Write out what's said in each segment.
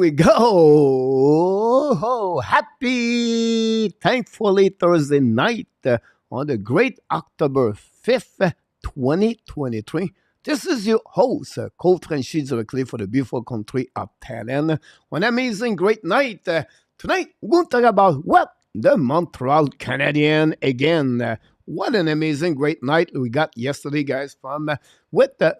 we go. Oh, happy, thankfully, Thursday night on the great October 5th, 2023. This is your host, Coach Frenchy, directly for the beautiful country of Thailand. One amazing, great night. Tonight, we're going to talk about what? The Montreal Canadiens again. What an amazing, great night we got yesterday, guys, from with the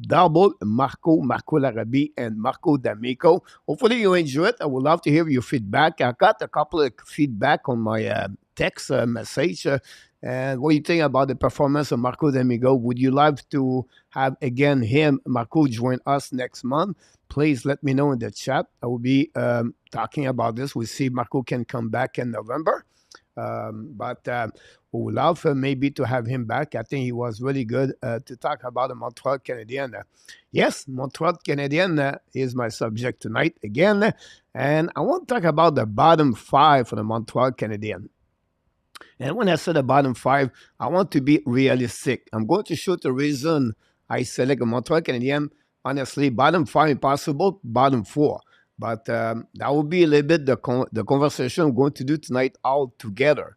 double Marco Larabi and Marco D'Amico. Hopefully you enjoy it. I would love to hear your feedback. I got a couple of feedback on my text message. And what do you think about the performance of Marco D'Amico? Would you like to have again Marco, join us next month? Please let me know in the chat. I will be talking about this. We'll see if Marco can come back in November. But we would love maybe to have him back. I think he was really good to talk about the Montreal Canadiens. Yes, Montreal Canadiens is my subject tonight again. And I want to talk about the bottom five for the Montreal Canadiens. And when I say the bottom five, I want to be realistic. I'm going to show the reason I select a Montreal Canadiens. Honestly, bottom five impossible, bottom four. But that will be a little bit the conversation I'm going to do tonight all together.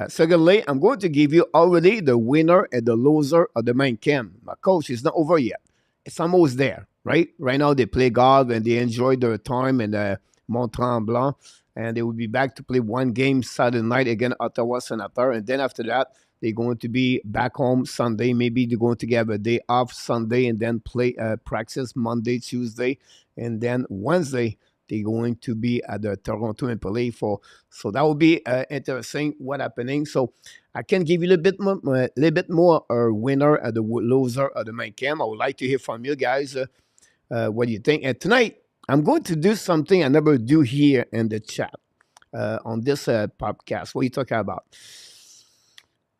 Secondly, I'm going to give you already the winner and the loser of the main camp. My coach is not over yet. It's almost there, right? Right now they play golf and they enjoy their time in Mont Tremblant. And they will be back to play one game Saturday night against Ottawa Senator. And then after that, they're going to be back home Sunday. Maybe they're going to have a day off Sunday and then play practice Monday, Tuesday. And then Wednesday, they're going to be at the Toronto Maple Leafs so that will be interesting what happening. So I can give you a little bit more winner at the loser of the main camp. I would like to hear from you guys. What do you think? And tonight, I'm going to do something I never do here in the chat on this podcast. What are you talking about?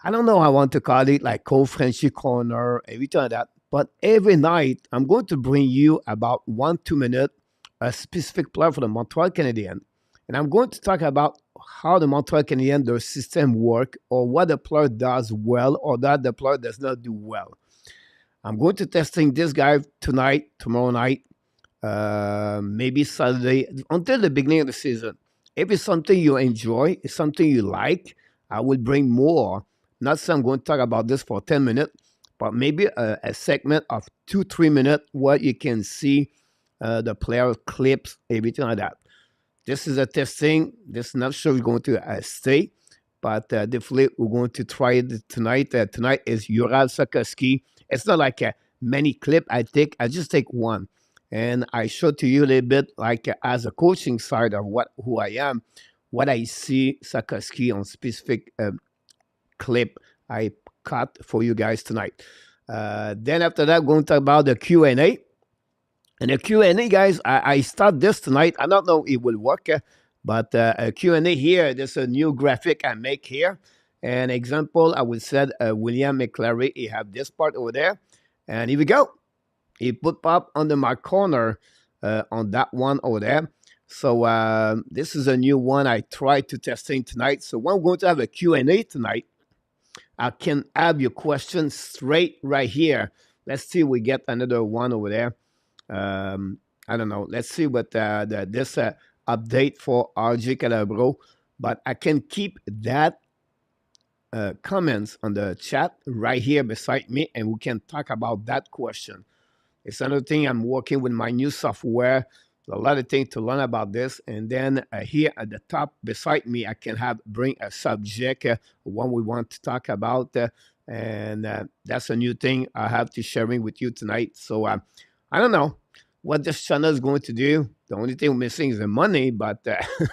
I don't know. I want to call it like Coach Frenchy Corner, everything like that. But every night, I'm going to bring you about 1-2 minutes a specific player for the Montreal Canadiens. And I'm going to talk about how the Montreal Canadiens, their system work, or what the player does well, or that the player does not do well. I'm going to testing this guy tonight, tomorrow night, maybe Saturday, until the beginning of the season. If it's something you enjoy, it's something you like, I will bring more. Not saying I'm going to talk about this for 10 minutes, but maybe a segment of 2-3 minutes where you can see the player clips, everything like that. This is a testing. This is not sure we're going to stay, but definitely we're going to try it tonight. Tonight is Ural Sakoski. It's not like a many clip I take. I just take one. And I show to you a little bit like as a coaching side of who I am, what I see Sakoski on specific clip I cut for you guys tonight. Then after that, we're going to talk about the Q&A. And the Q&A, guys, I start this tonight. I don't know if it will work, but a Q&A here, there's a new graphic I make here. An example, I would say William McClary, he have this part over there. And here we go. He put up under my corner on that one over there. So this is a new one I tried to testing tonight. So when we're going to have a Q&A tonight, I can have your questions straight right here. Let's see if we get another one over there. I don't know. Let's see what this update for RJ Calabro. But I can keep that comments on the chat right here beside me, and we can talk about that question. It's another thing. I'm working with my new software. A lot of things to learn about this. And then here at the top beside me, I can bring a subject, one we want to talk about. And that's a new thing I have to sharing with you tonight. So I don't know what this channel is going to do. The only thing we're missing is the money, but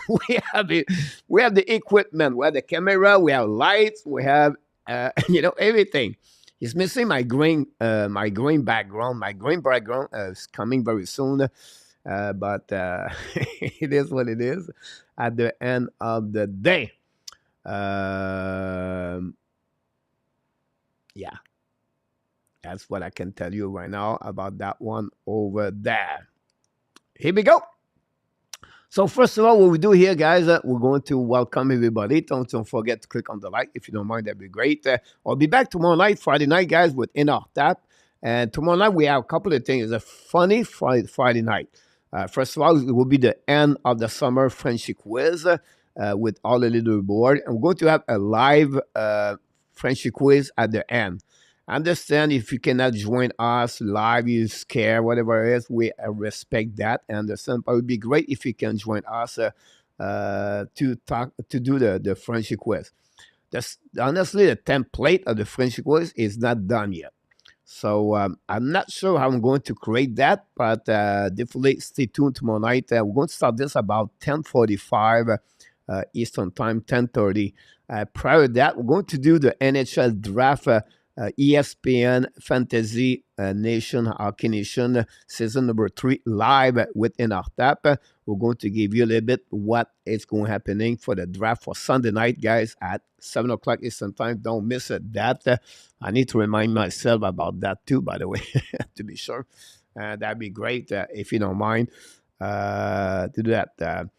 we have the equipment. We have the camera, we have lights, we have everything. It's missing my green background. My green background is coming very soon, but it is what it is. At the end of the day, yeah, that's what I can tell you right now about that one over there. Here we go. So first of all, what we do here, guys, we're going to welcome everybody. Don't forget to click on the like. If you don't mind, that'd be great. I'll be back tomorrow night, Friday night, guys, with In Our Tap. And tomorrow night, we have a couple of things. It's a funny Friday night. First of all, it will be the end of the summer Frenchy quiz with all the leaderboard. And we're going to have a live Frenchy quiz at the end. Understand if you cannot join us live, you're scared, whatever it is, we respect that. And understand, but it would be great if you can join us to do the Frenchy quiz. Honestly, the template of the Frenchy quiz is not done yet. So I'm not sure how I'm going to create that, but definitely stay tuned tomorrow night. We're going to start this about 10:45 Eastern Time, 10:30. Prior to that, we're going to do the NHL draft, ESPN Fantasy Nation Hockey Nation season number 3 live within our tap. We're going to give you a little bit what is going happening for the draft for Sunday night, guys, at 7 o'clock Eastern Time. Don't miss it. That I need to remind myself about that too, by the way, to be sure. That'd be great if you don't mind to do that.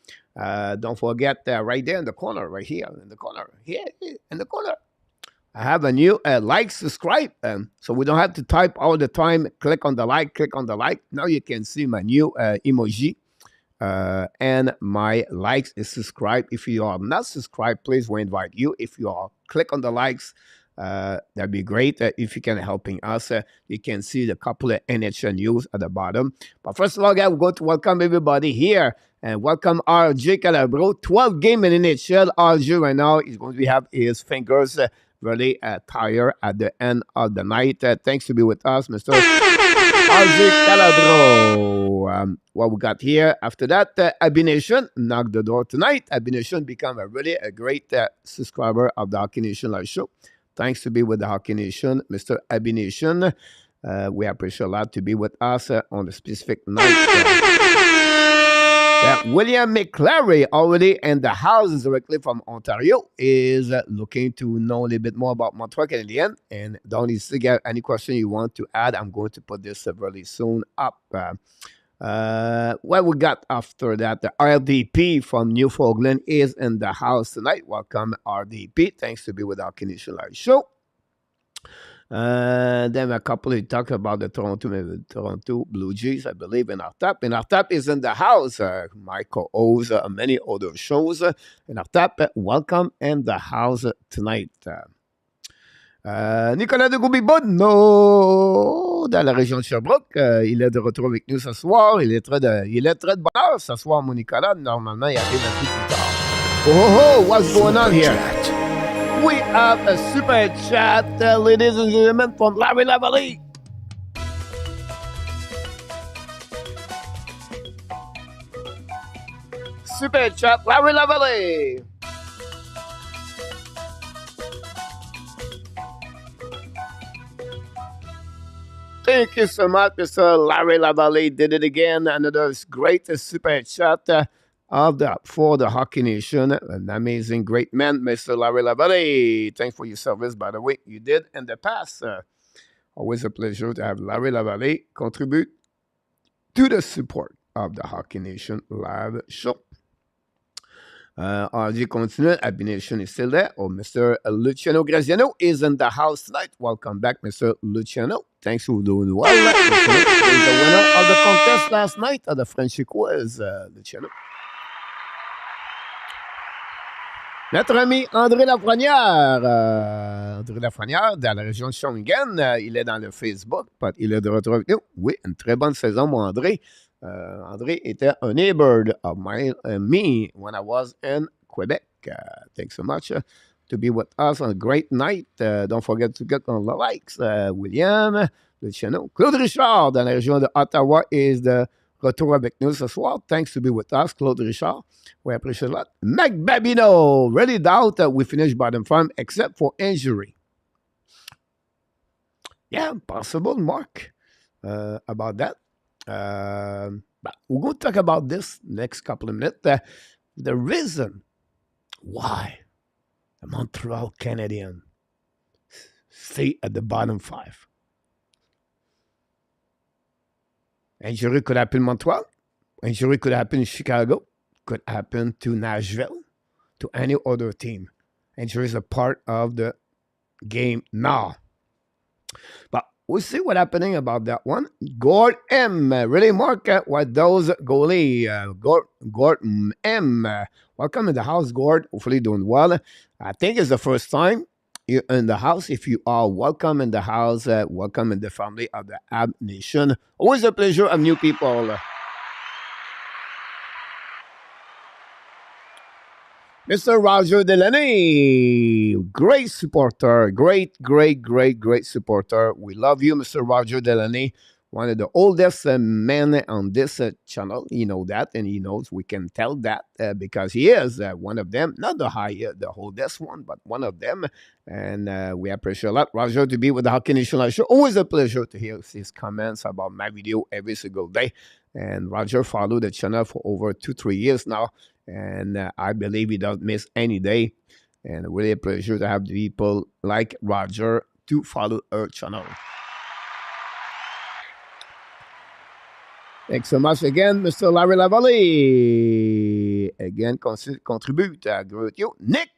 Don't forget right there in the corner, right here in the corner, here in the corner. I have a new like, subscribe, so we don't have to type all the time. Click on the like, click on the like. Now you can see my new emoji and my likes is subscribe. If you are not subscribed, please, we invite you. If you are, click on the likes. That'd be great. If you can helping us, you can see the couple of NHL news at the bottom. But first of all, guys, we're going to welcome everybody here and welcome RJ Calabro. 12 game in NHL. RJ right now is going to have his fingers really tired at the end of the night. Thanks to be with us, Mr. RJ Calabro. What we got here after that, Abby Nation knocked the door tonight. Abby Nation become a great subscriber of the Hockey Nation Live Show. Thanks to be with the Hockey Nation, Mr. Abby Nation. We appreciate a lot to be with us on the specific night. William McClary, already in the house directly from Ontario, is looking to know a little bit more about Montreal Canadiens. And don't need to get any question you want to add. I'm going to put this really soon up. What we got after that, the RDP from Newfoundland is in the house tonight. Welcome, RDP. Thanks to be with our Canadian Live Show. Then a couple of talk about the Toronto Blue Jays, I believe, in our tap. And our tap is in the house. Michael O's, many other shows. In our tap, welcome in the house tonight. Nicolas de Goubibonno, dans la région de Sherbrooke. Il est de retour avec nous ce soir. Il est très de bonne heure ce soir, mon Nicolas. Normalement, il arrive un peu plus tard. Oh, what's going on here? We have a super chat, ladies and gentlemen, from Larry Lavalley. Super chat, Larry Lavalley. Thank you so much, Mr. Larry Lavalley. Did it again. Another great super chat for the Hockey Nation. An amazing, great man, Mr. Larry Lavalley. Thanks for your service, by the way, you did in the past. Always a pleasure to have Larry Lavalley contribute to the support of the Hockey Nation live show. RG continue. Abby Nation is still there. Oh, Mr. Luciano Graziano is in the house tonight. Welcome back, Mr. Luciano. Thanks for doing well. Luciano is the winner of the contest last night of the Frenchy quiz, Luciano. Notre ami André Lafrenière. André Lafrenière, dans la région de Shawinigan. Il est dans le Facebook, but il est de retour avec nous. Oui, une très bonne saison, mon André. André était a neighbor of me when I was in Quebec. Thanks so much to be with us on a great night. Don't forget to get on the likes. William, Luciano. Claude Richard, dans la région de Ottawa, is de retour avec nous ce soir. Thanks to be with us, Claude Richard. We appreciate a lot. Mac Babino, really doubt that we finished bottom farm except for injury. Yeah, possible, Mark, about that. But we're going to talk about this next couple of minutes. The reason why the Montreal Canadiens stay at the bottom 5. Injury could happen in Montreal. Injury could happen in Chicago. Could happen to Nashville, to any other team. Injury is a part of the game now. But we'll see what happening about that one. Gord M. Really, Mark, what those goalie? Gord M. Welcome in the house, Gord. Hopefully doing well. I think it's the first time you're in the house. If you are, welcome in the house. Welcome in the family of the Ab Nation. Always a pleasure of new people. Mr. Roger Delaney, great supporter, great supporter. We love you, Mr. Roger Delaney, one of the oldest men on this channel. You know that, and he knows we can tell that because he is one of them, not the oldest one, but one of them. And we appreciate a lot, Roger, to be with the Hockey Nation Live Show. Always a pleasure to hear his comments about my video every single day. And Roger followed the channel for over 2-3 years now. And I believe he doesn't miss any day. And really a pleasure to have people like Roger to follow our channel. Thanks so much again, Mr. Larry Lavallée. Again, contribute à you. Nick,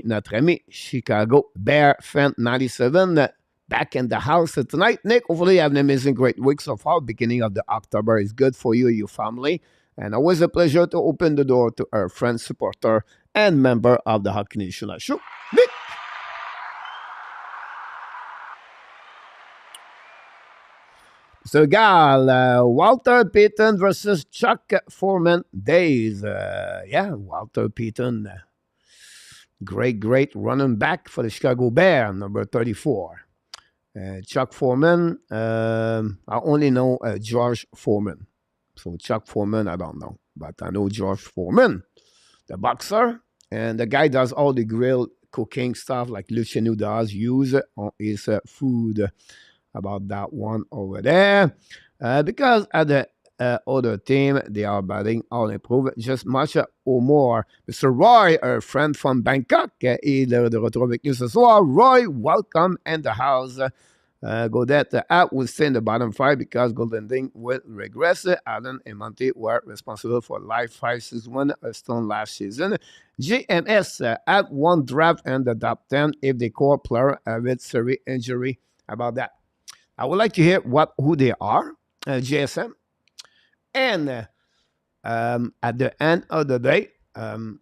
notre ami Chicago Bear fan 97, back in the house tonight. Nick, hopefully you have an amazing, great week so far. Beginning of the October is good for you and your family. And always a pleasure to open the door to our friend, supporter, and member of the Hockey Nation Live Show, Nick. So, Gal, Walter Payton versus Chuck Foreman days. Yeah, Walter Payton, great running back for the Chicago Bears, number 34. Chuck Foreman, I only know George Foreman. So Chuck Foreman, I don't know. But I know George Foreman, the boxer. And the guy does all the grill cooking stuff like Luciano does, use on his food. About that one over there. Because at the other team, they are batting all improved, just much or more. Mr. Roy, our friend from Bangkok, il est de retour avec nous ce soir. Roy, welcome in the house. Godette App will stay in the bottom 5 because Golden Ding will regress. Allen and Monty were responsible for live 5-6-1 Stone last season. GMS at one draft and the top 10 if the core player have a serious injury. About that, I would like to hear who they are, GSM. And at the end of the day,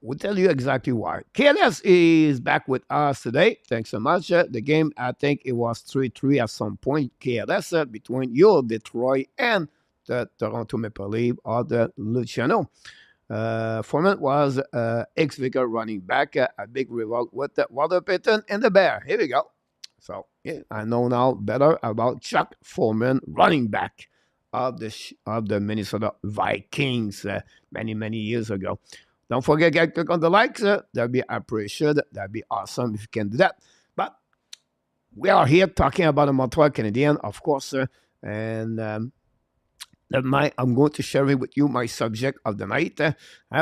we'll tell you exactly why. KLS is back with us today. Thanks so much. The game, I think it was 3-3 at some point, KLS, between your Detroit and the Toronto Maple Leafs or the Luciano. Foreman was ex-Vicar running back, a big rival with Walter Payton and the Bear. Here we go. So yeah, I know now better about Chuck Foreman, running back of the Minnesota Vikings many years ago. Don't forget to click on the likes. That'd be appreciated. That'd be awesome if you can do that. But we are here talking about the Montreal Canadiens, of course, and I'm going to share with you my subject of the night.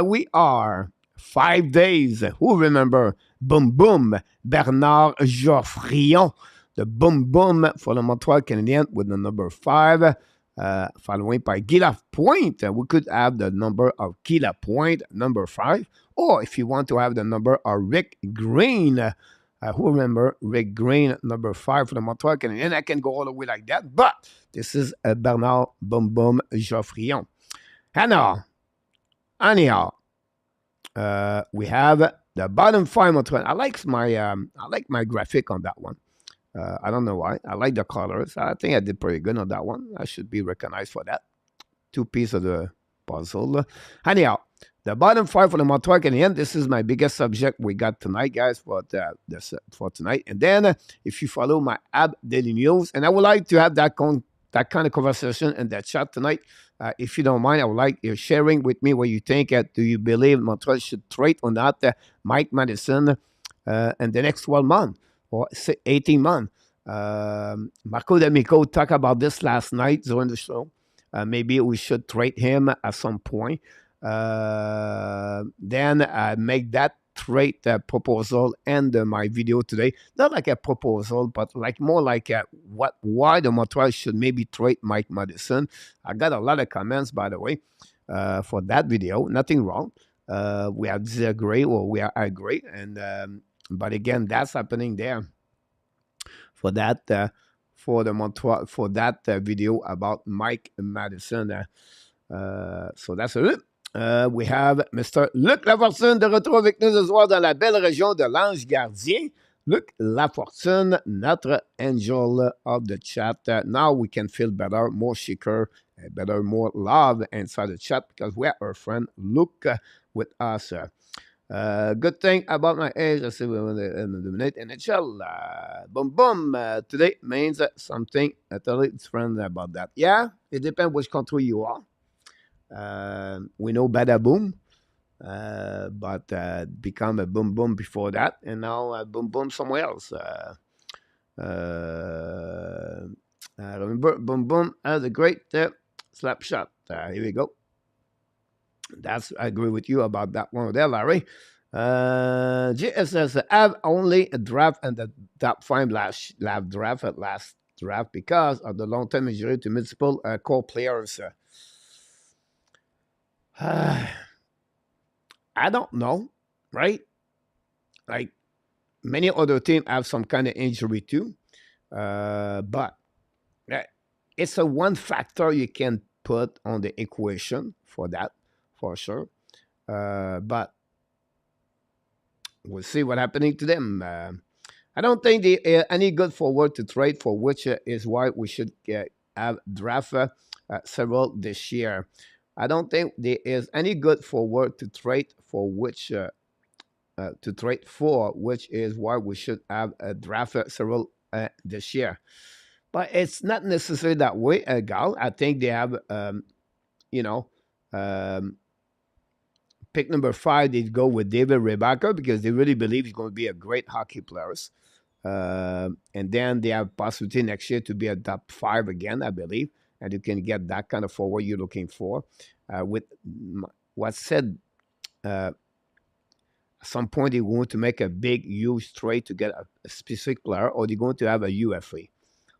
We are 5 days. Who remember? Boom Boom, Bernard Geoffrion. The Boom Boom for the Montreal Canadiens with the number 5. Following by Guy Lapointe. We could have the number of Guy Lapointe, number 5. Or if you want to have the number of Rick Green. Who remember Rick Green, number 5 for the Montreal Canadiens. I can go all the way like that. But this is Bernard Boom Boom Geoffrion. Anyhow, we have the bottom 5 Montreal. I like my graphic on that one. I don't know why. I like the colors. I think I did pretty good on that one. I should be recognized for that. 2 pieces of the puzzle. Anyhow, the bottom 5 for the Montreal Canadiens. This is my biggest subject we got tonight, guys, for tonight. And then, if you follow my Ab Daily News, and I would like to have that kind of conversation in that chat tonight. If you don't mind, I would like you sharing with me what you think. Do you believe Montreal should trade or not Mike Matheson in the next 12 months? Or 18 months. Marco D'Amico talked about this last night during the show. Maybe we should trade him at some point. Then make that trade proposal and my video today. Not like a proposal, but more like why the Montreal should maybe trade Mike Matheson. I got a lot of comments, by the way, for that video. Nothing wrong. We are disagree or we are agree. And but again, that's happening there. For that for the Montreal for that video about Mike Matheson. So that's it. We have Mr. Luc Lafortune de retour avec nous ce soir dans la belle région de l'Ange Gardien. Luc Lafortune, notre angel of the chat. Now we can feel better, more chicer, better, more love inside the chat because we have our friend Luc with us. Good thing about my age, I say we will dominate NHL. Boom, boom. Today means something totally different about that. Yeah, it depends which country you are. We know bada boom, but become a boom boom before that, and now boom boom somewhere else. Remember, boom boom has a great slap shot. Here we go. I agree with you about that one there, Larry. GSS have only a draft and the top five last draft because of the long-term injury to multiple core players. I don't know, right? Like many other teams have some kind of injury too, but it's a one factor you can put on the equation for that, for sure. But we'll see what's happening to them. I don't think they any good forward to trade for, which is why we should have draft several this year. I don't think there is any good forward to trade for, which is why we should have a draft several this year. But it's not necessarily that way, Gal. I think they have, pick number 5, they go with David Rebecca because they really believe he's going to be a great hockey player. And then they have possibility next year to be a top 5 again, I believe. And you can get that kind of forward you're looking for. With what's said, at some point they're going to make a big, huge trade to get a specific player, or they're going to have a UFA.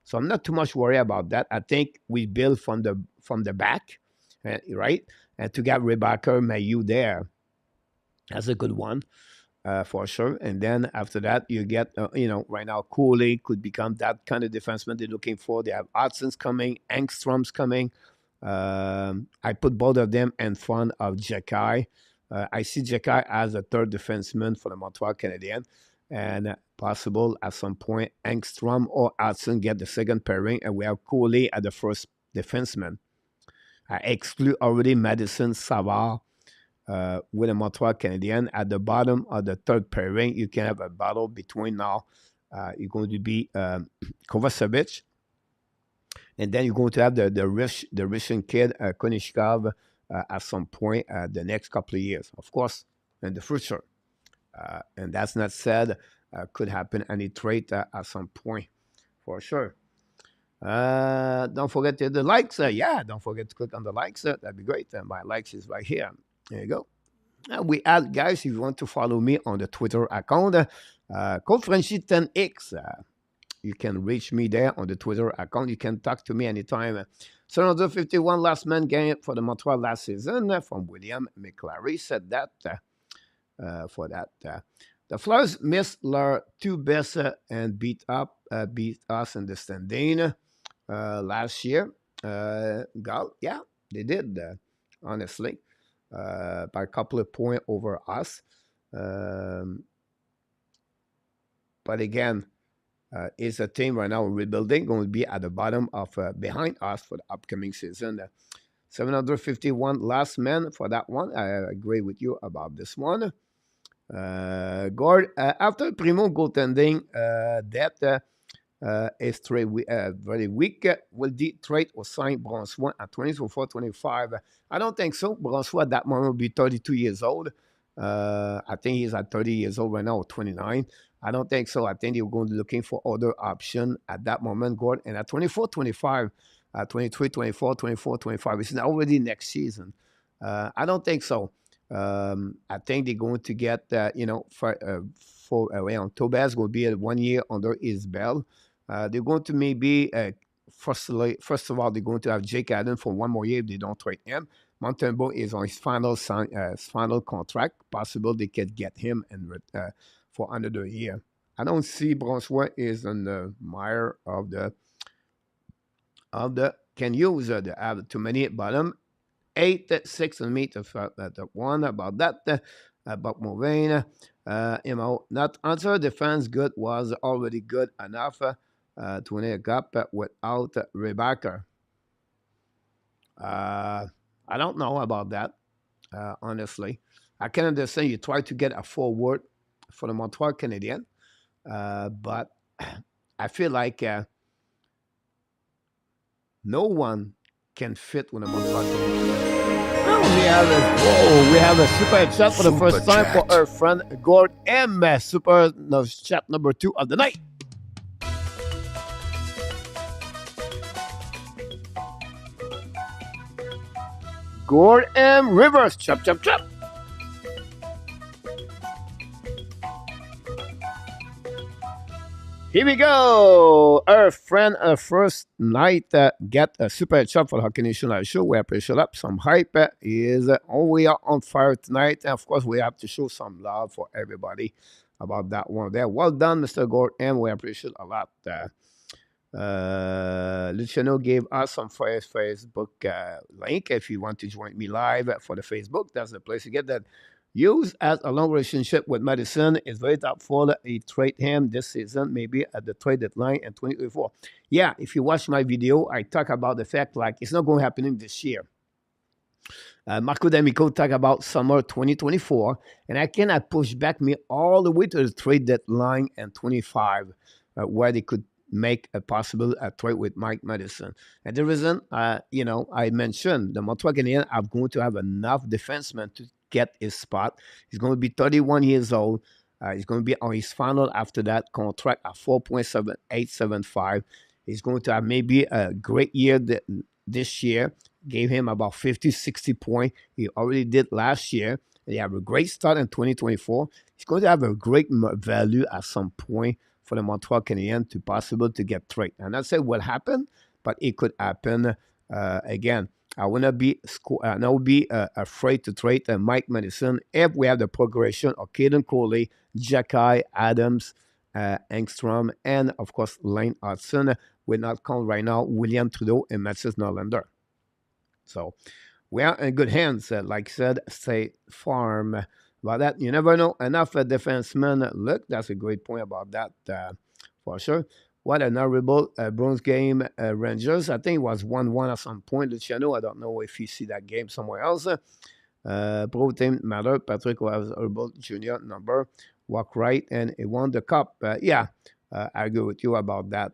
So I'm not too much worried about that. I think we build from the back, right? And to get Rebecca Mayu there, that's a good one for sure. And then after that, you get, right now, Cooley could become that kind of defenseman they're looking for. They have Hudson's coming, Engstrom's coming. I put both of them in front of Jekai. I see Jekai as a third defenseman for the Montreal Canadiens. And possible at some point, Engstrom or Hudson get the second pairing, and we have Cooley at the first defenseman. I exclude already Matheson, Savard with the Montreal Canadiens. At the bottom of the third pairing, you can have a battle between now. You're going to be Kovacevic, and then you're going to have the Russian kid, Konishkov, at some point the next couple of years, of course, in the future. And that's not said, could happen any trade at some point, for sure. Don't forget the likes. Don't forget to click on the likes. That'd be great. My likes is right here. There you go. We add, guys, if you want to follow me on the Twitter account, Coach Frenchy 10X. You can reach me there on the Twitter account. You can talk to me anytime. 751 last man game for the Montreal last season from William McClary said that. For that, the Flyers missed their 2 best and beat us in the standing last year. Yeah, they did, honestly, by a couple of points over us. But again, it's a team right now rebuilding, going to be at the bottom of behind us for the upcoming season. 751 last man for that one. I agree with you about this one. Gord, after Primo goaltending, that is very weak. Will Detroit or sign Brossoit at 24-25? I don't think so. Brossoit at that moment will be 32 years old. I think he's at 30 years old right now, or 29. I don't think so. I think they're going to be looking for other option at that moment, Gord. And at 24-25, 23, 24, 24, 25, it's already next season. I don't think so. I think they're going to get, Tobas will be 1 year under his belt. They're going to maybe, first of all, they're going to have Jake Allen for 1 more year if they don't trade him. Montembeault is on his final contract. Possible they could get him for another year. I don't see Brossoit is in the mire of the of the can use they have too many bottom 8 6 and meet the one about that about moving not answer defense good was already good enough to win a cup without Rebecca. I don't know about that, honestly. I can understand you try to get a forward for the Montreal Canadiens, but I feel like no one can fit with the Montreal Canadiens. Well, we have a super chat for the first time for our friend Gord M. Super no, chat number 2 of the night. Gord M. Rivers, chop, chop, chop. Here we go. Our friend, first night, get a super chat for the Hockey Nation Live Show. We appreciate up some hype. We are on fire tonight. And of course, we have to show some love for everybody about that one there. Well done, Mr. Gord M. We appreciate a lot. Luciano gave us some Facebook link. If you want to join me live for the Facebook, that's the place to get that. Hughes has a long relationship with Matheson. Is very doubtful he trade him this season, maybe at the trade deadline in 2024. Yeah, if you watch my video, I talk about the fact like it's not going to happen this year. Marco D'Amico talk about summer 2024, and I cannot push back me all the way to the trade deadline in 25, where they could make a possible trade with Mike Matheson. And the reason, I mentioned the Montreal Canadiens are going to have enough defensemen to get his spot. He's going to be 31 years old. He's going to be on his final after that contract at 4.7875. He's going to have maybe a great year this year. Gave him about 50, 60 points. He already did last year. They have a great start in 2024. He's going to have a great value at some point for the Montreal Canadiens to possible to get trade. And not say what happened, but it could happen again. I will not be afraid to trade Mike Matheson if we have the progression of Caden Coley, Jacky, Adams, Engstrom, and of course Lane Hudson. Will not count right now William Trudeau and Matheson Norlander. So we are in good hands. Like I said, State Farm. About that, you never know. Enough defensemen. Look, that's a great point about that for sure. What an horrible bronze game, Rangers. I think it was 1-1 at some point. Luciano, I don't know if you see that game somewhere else. Pro team matter. Patrick was horrible junior number. Walk right, and he won the cup. I agree with you about that.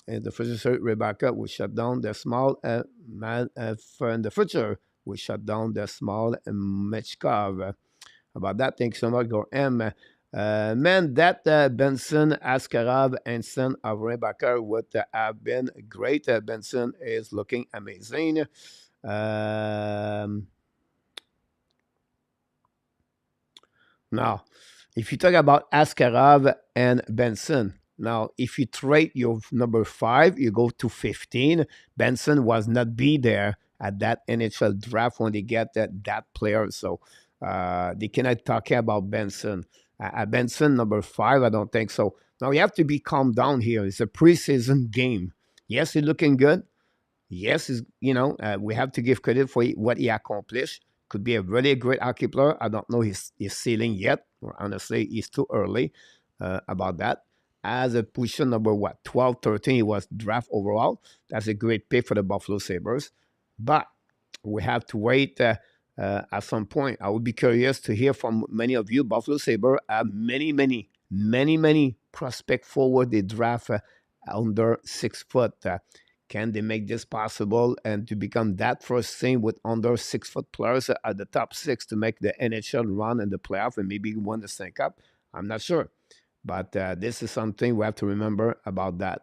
In the future, Rebecca will shut down the small man. In the future, we shut down the small Mechkov. About that, thanks so much, Go M. Man, that Benson, Askarov, and son of Rebecca would have been great. Benson is looking amazing. Now, if you talk about Askarov and Benson, now, if you trade your number 5, you go to 15. Benson was not be there at that NHL draft when they get that player. So they cannot talk about Benson. Benson, number 5, I don't think so. Now, you have to be calm down here. It's a preseason game. Yes, he's looking good. Yes, we have to give credit for what he accomplished. Could be a really great hockey player. I don't know his ceiling yet. Honestly, he's too early about that. As a position number 12, 13, he was draft overall. That's a great pick for the Buffalo Sabres. But we have to wait at some point. I would be curious to hear from many of you. Buffalo Sabres have many prospect forward they draft under 6 foot. Can they make this possible and to become that first team with under 6 foot players at the top 6 to make the NHL run in the playoff and maybe win the Stanley Cup? I'm not sure. But this is something we have to remember about that.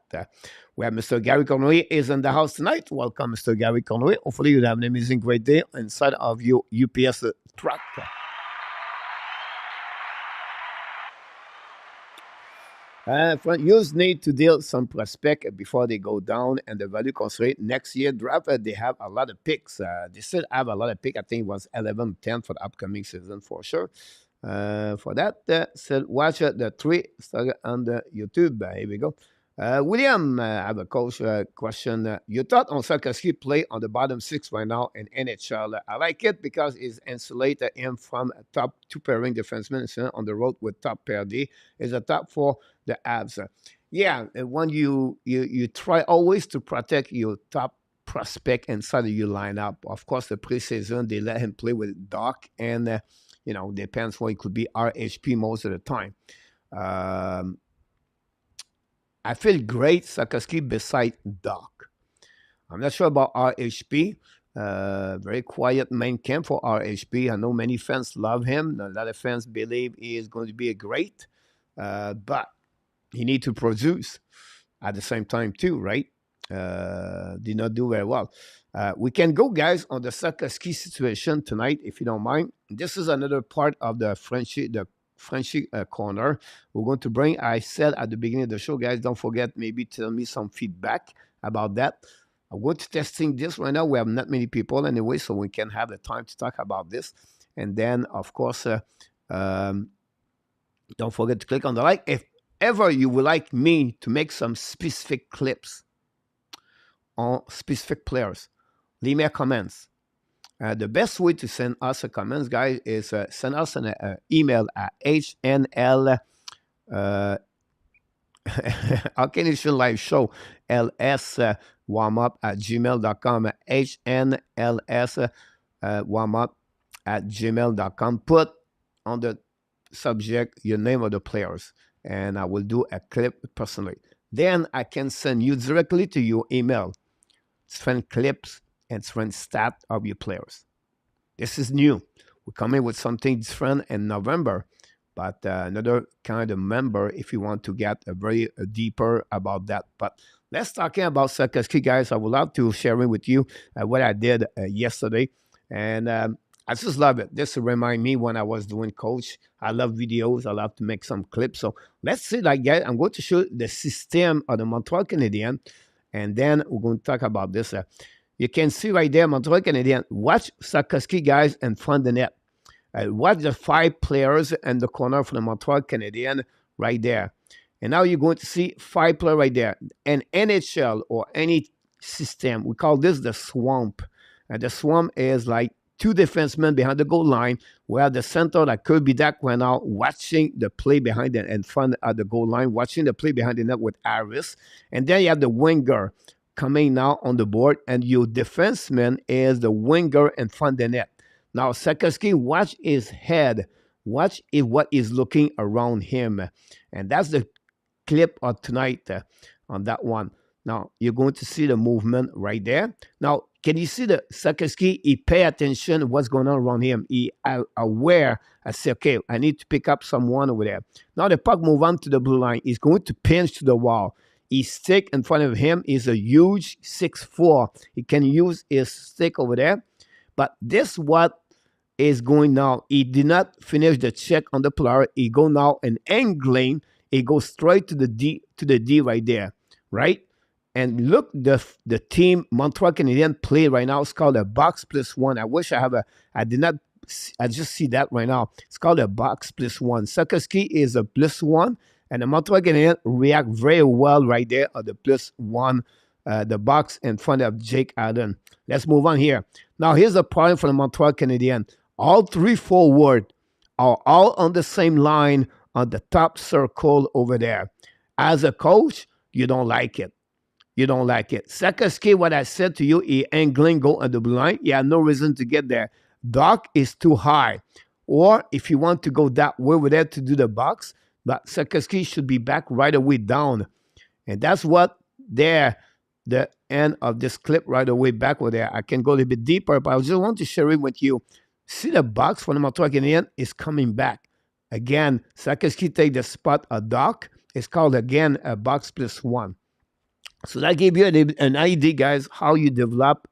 We have Mr. Gary Conway is in the house tonight. Welcome, Mr. Gary Conway. Hopefully you have an amazing, great day inside of your UPS truck. You need to deal some prospect before they go down and the value considered next year draft. They have a lot of picks. They still have a lot of picks. I think it was 11, 10 for the upcoming season for sure. For that, so watch the 3 on the YouTube. Here we go. William, I have a coach question. You thought on Sarkowski play on the bottom six right now in NHL. I like it because it's insulated him from a top two pairing defenseman on the road with top pair D. Is a top four the Habs. Yeah, and when you try always to protect your top prospect inside of your lineup. Of course, the preseason they let him play with Doc, and depends what it could be RHP most of the time. I feel great Sarkowski beside Doc. I'm not sure about RHP. Very quiet main camp for RHP. I know many fans love him. A lot of fans believe he is going to be a great, but he need to produce at the same time too, right? Did not do very well. We can go, guys, on the Sarkowski situation tonight, if you don't mind. This is another part of the Frenchy corner. We're going to bring, I said at the beginning of the show, guys, don't forget, maybe tell me some feedback about that. I'm going to testing this right now. We have not many people anyway, so we can have the time to talk about this. And then, of course, don't forget to click on the like. If ever you would like me to make some specific clips on specific players, leave me a comments. The best way to send us a comments, guys, is send us an email at HNL Organization Live Show LS warm up at gmail.com. HNLS warm up at gmail.com. Put on the subject your name of the players, and I will do a clip personally. Then I can send you directly to your email different clips and different stats of your players. This is new. We're coming with something different in November, but another kind of member if you want to get a very deeper about that. But let's talking about Sarkowski, guys. I would love to share with you what I did yesterday, and I just love it. This remind me when I was doing coach. I love videos. I love to make some clips. So let's see, like, guys, I'm going to show the system of the Montreal Canadiens, and then we're going to talk about this. You can see right there, Montreal Canadiens. Watch Sarkowski, guys, in front of the net. Watch the 5 players in the corner for the Montreal Canadiens right there. And now you're going to see 5 players right there. In NHL or any system, we call this the swamp. And the swamp is like 2 defensemen behind the goal line, where the center, like Kirby Dak, went out watching the play behind the, in front of the goal line, watching the play behind the net with Harris. And then you have the winger coming now on the board, and your defenseman is the winger in front of the net. Now, Sarkowski, watch his head. Watch what is looking around him. And that's the clip of tonight on that one. Now, you're going to see the movement right there. Now, can you see the Sarkowski? He pay attention to what's going on around him. He aware. I say, okay, I need to pick up someone over there. Now, the puck move on to the blue line. He's going to pinch to the wall. His stick in front of him is a huge 6'4". He can use his stick over there. But this what is going now. He did not finish the check on the player. He go now an angling. He goes straight to the D right there, right? And look, the team Montreal Canadiens play right now. It's called a box plus one. I wish I just see that right now. It's called a box plus one. Sarkowski is a plus one, and the Montreal Canadiens react very well right there at the plus one, the box in front of Jake Allen. Let's move on here. Now, here's the problem for the Montreal Canadiens. All 3 forward are all on the same line on the top circle over there. As a coach, you don't like it. You don't like it. Sarkowski, what I said to you, he angling go on the blue line. He had no reason to get there. Doc is too high. Or if you want to go that way with that to do the box, but Sarkowski should be back right away down. And that's what there, the end of this clip right away back with there. I can go a little bit deeper, but I just want to share it with you. See the box for the Montreal Canadiens is coming back. Again, Sarkowski take the spot of Doc. It's called, again, a box plus one. So that gave you an idea, guys, how you develop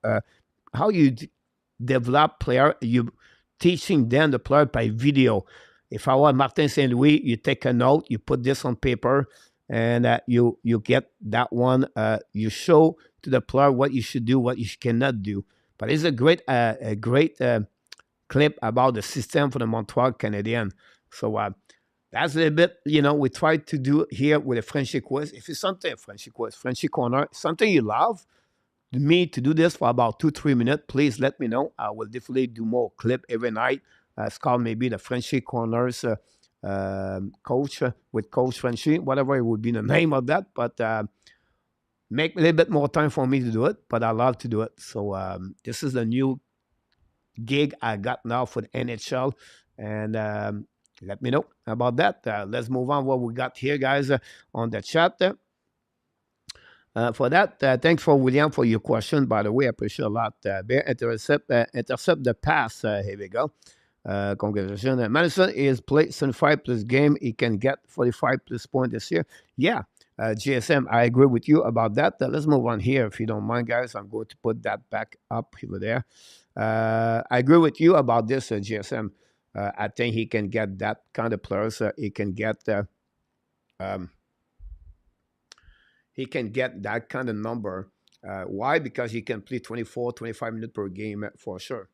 player. You teaching them the player by video. If I were Martin St. Louis, you take a note, you put this on paper, and you get that one. You show to the player what you should do, what you cannot do. But it's a great clip about the system for the Montreal Canadiens. So That's a little bit, we try to do here with a Frenchy quiz. If it's something, Frenchy quiz, Frenchy corner, something you love, me to do this for about 2-3 minutes, please let me know. I will definitely do more clip every night. It's called maybe the Frenchy Corners coach with Coach Frenchy, whatever it would be the name of that. But make a little bit more time for me to do it, but I love to do it. So this is the new gig I got now for the NHL. And let me know about that. Let's move on what we got here, guys, on the chat. For that, thanks for William for your question. By the way, I appreciate a lot. Bear intercept the pass. Here we go. Congratulations. Matheson is played 75 plus game. He can get 45 plus point this year. Yeah, GSM, I agree with you about that. Let's move on here, if you don't mind, guys. I'm going to put that back up over there. I agree with you about this, GSM. I think he can get that kind of players. He can get that kind of number. Why? Because he can play 24, 25 minutes per game for sure.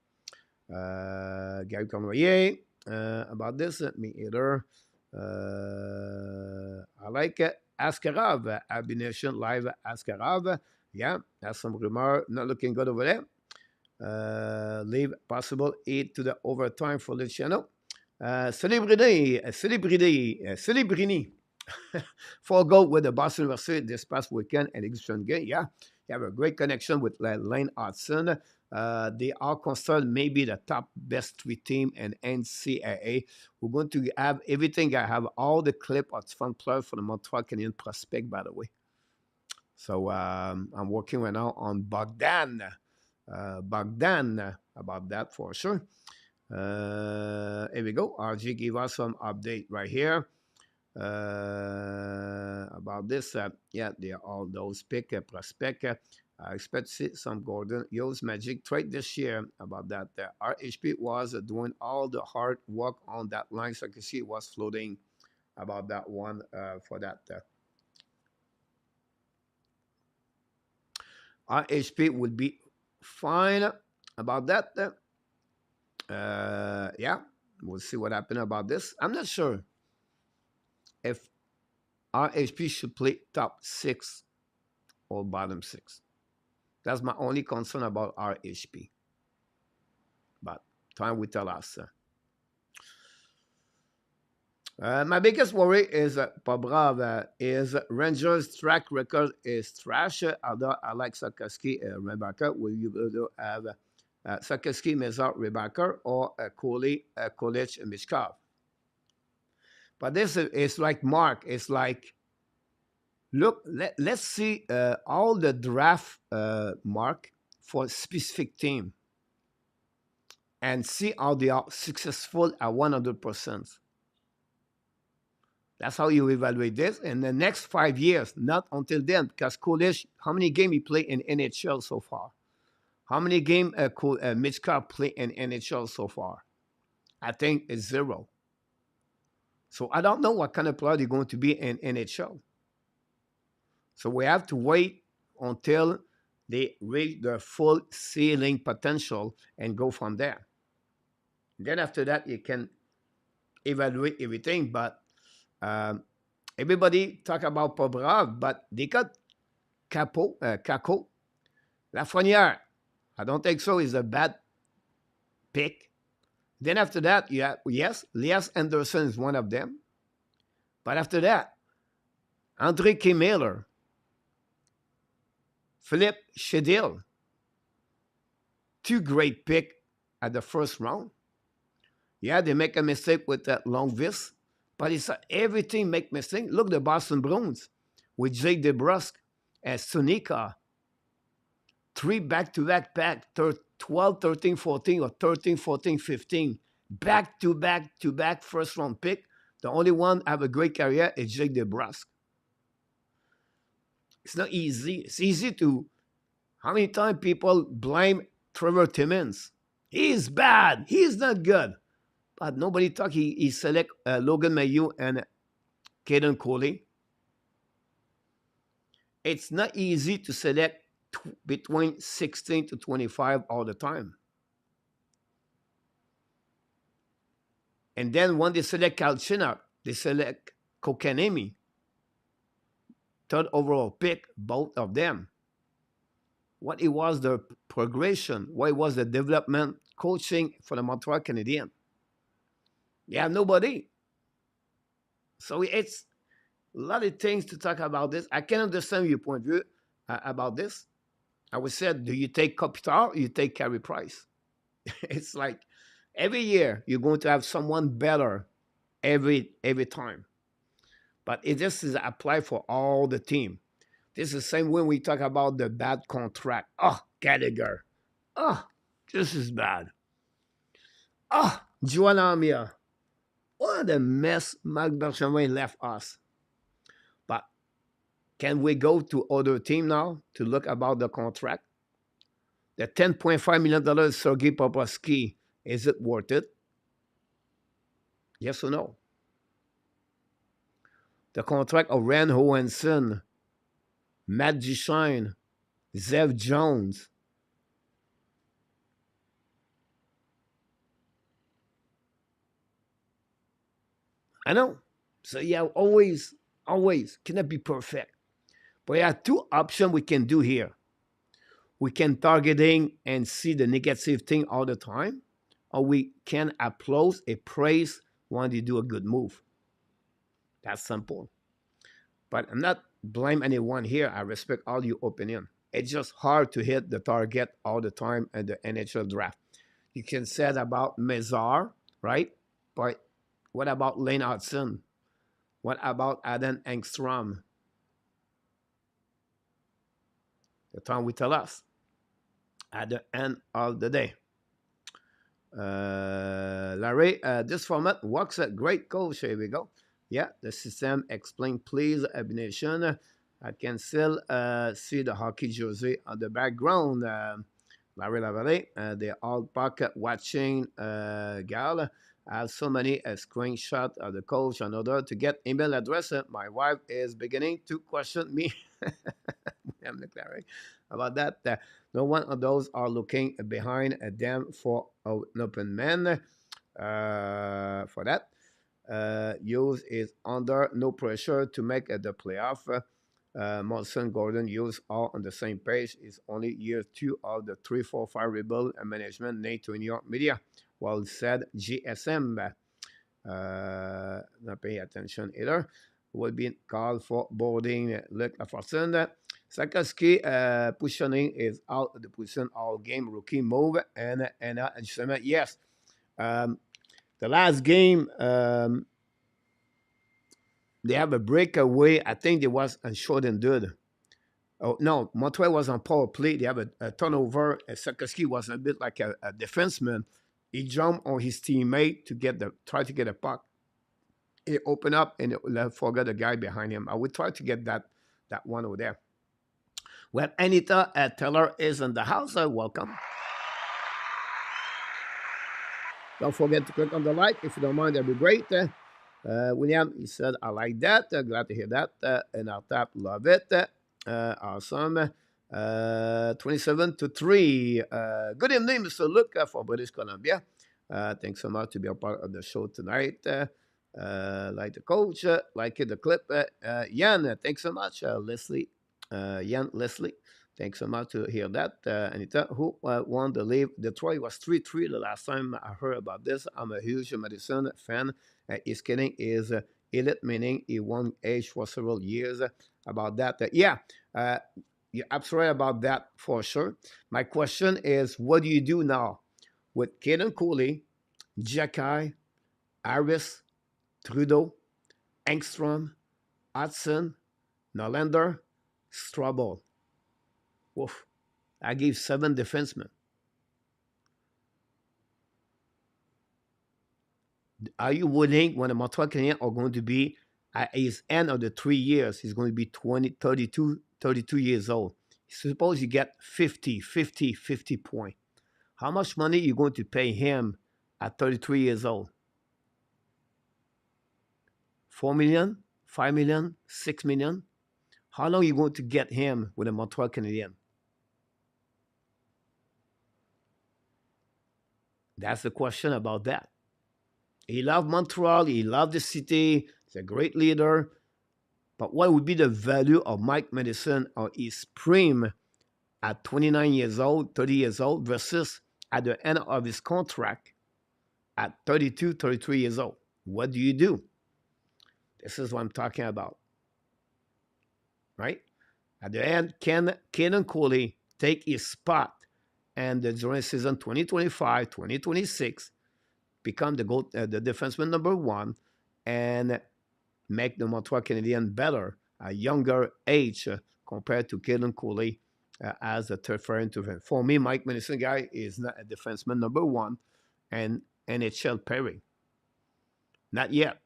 Gary Conroyer, about this, me either. I like Askarov, Abination Live Askarov. Yeah, that's some rumor. Not looking good over there. Leave possible 8 to the overtime for Luciano. Celebrini. 4 goals with the Boston University this past weekend and exhibition game. Yeah, you have a great connection with Lane Hudson. They are considered maybe the top best 3 team in NCAA. We're going to have everything. I have all the clip of fun players for the Montreal Canadiens prospect, by the way. So I'm working right now on Bogdan. About that for sure. Here we go. RG give us some update right here. About this, yeah, they are all those pick prospect. I expect to see some Gordon Yo's magic trade this year. About that, RHP was doing all the hard work on that line, so I can see it was floating. About that one for that. RHP would be fine about that. Yeah, we'll see what happened about this. I'm not sure if RHP should play top 6 or bottom 6. That's my only concern about RHP. But time will tell us. My biggest worry is Pobrov. Is Rangers' track record is trash. Although I like Sakoski, Rebecca. Will you have Sakoski, Mezar, Rebecca, or Kolich, Mishkov? But this is like Mark. It's like, look, let's see all the draft mark for a specific team and see how they are successful at 100%. That's how you evaluate this. In the next 5 years, not until then, because Kolich, how many games he played in NHL so far? How many games Mitchkov played in NHL so far? I think it's 0. So I don't know what kind of player they're going to be in NHL. So we have to wait until they reach their full ceiling potential and go from there. Then after that, you can evaluate everything. But everybody talk about Pobrov, but they got Kako. Lafreniere, I don't think so. Is a bad pick. Then after that, you have, yes, Elias Anderson is one of them. But after that, Andre K. Miller, Philippe Chedil, 2 great picks at the first round. Yeah, they make a mistake with that Longvis, but it's everything make mistake. Look, the Boston Bruins with Jake DeBrusk and Sunika. 3 back-to-back 12, 13, 14, or 13, 14, 15. Back-to-back first-round pick. The only one have a great career is Jake DeBrusk. It's not easy. It's easy to... How many times people blame Trevor Timmins? He's bad. He's not good. But nobody talk. He select Logan Mailloux and Caden Coley. It's not easy to select between 16 to 25 all the time. And then when they select Kalchina, They select Kokanemi, third overall pick, both of them. What it was the progression, what it was the development coaching for the Montreal Canadiens. They have nobody. So it's a lot of things to talk about this. I can understand your point of view about this. I would say, do you take Kopitar or you take Carey Price? It's like every year you're going to have someone better every time. But it just is apply for all the team. This is the same when we talk about the bad contract. Oh, Gallagher. Oh, this is bad. Oh, Joanna Amia. What a mess Marc Bergevin left us. But can we go to other team now to look about the contract? The $10.5 million Sergei Popovsky, is it worth it? Yes or no? The contract of Ren Hohenson, Matt Duchene, Zev Jones. I know. So yeah, always cannot be perfect. But there are two options we can do here. We can targeting and see the negative thing all the time, or we can applaud a praise when you do a good move. That's simple. But I'm not blame anyone here. I respect all your opinion. It's just hard to hit the target all the time at the NHL draft. You can say that about Mazar, right? But what about Lane Hudson? What about Adam Engstrom? The time will tell us at the end of the day. Larry, this format works at great coach. Here we go. Yeah, the system explain please abnation. I can still see the hockey jersey on the background. Larry Lavalley, they all pocket watching gal. I have so many screenshot of the coach and other to get email address. My wife is beginning to question me. I'm declaring about that. No one of those are looking behind them for an open man. For that, Hughes is under no pressure to make the playoff. Matheson, Gordon, Hughes all on the same page. It's only year 2 of the 3-4-5 rebuild and management named to New York media. Well said, GSM. Not paying attention either. Will be called for boarding Luc Lafortune. Sakowski positioning is out of the position all game rookie move and adjustment. Yes, the last game they have a breakaway. I think there was a short and good. Oh no, Montreal was on power play. They have a turnover. Sakowski was a bit like a defenseman. He jumped on his teammate to try to get a puck. He opened up and forgot the guy behind him. I would try to get that one over there. Well, Anita Teller is in the house. Welcome. Don't forget to click on the like. If you don't mind, that'd be great. William, he said, I like that. Glad to hear that. And our tap, love it. Awesome. 27-3. Good evening, Mr. Luke from British Columbia. Thanks so much to be a part of the show tonight. Like the coach, like the clip. Yan, thanks so much. Leslie. Leslie. Thanks so much to hear that. Anita, who won the leave? Detroit was 3-3 the last time I heard about this. I'm a huge Matheson fan. His kidding is elite, meaning he won age for several years. About that, yeah, you're absolutely right about that for sure. My question is, what do you do now with Caden Cooley, Jacky, Harris, Trudeau, Engstrom, Hudson, Norlander, Strobel? Woof. I gave 7 defensemen. Are you willing when the Montreal Canadiens are going to be at his end of the 3 years? He's going to be 32 years old. Suppose you get 50 points. How much money are you going to pay him at 33 years old? 4 million, 5 million, 6 million? How long are you going to get him with the Montreal Canadiens? That's the question about that. He loved Montreal. He loved the city. He's a great leader. But what would be the value of Mike Matheson or his prime at 29 years old, 30 years old, versus at the end of his contract at 32, 33 years old? What do you do? This is what I'm talking about, right? At the end, can Caden Coley take his spot and during season 2025, 2026, become the defenseman number one and make the Montreal Canadiens better, a younger age compared to Caden Coley as a third foreign intervention. For me, Mike Matheson guy is not a defenseman number one and NHL pairing. Not yet.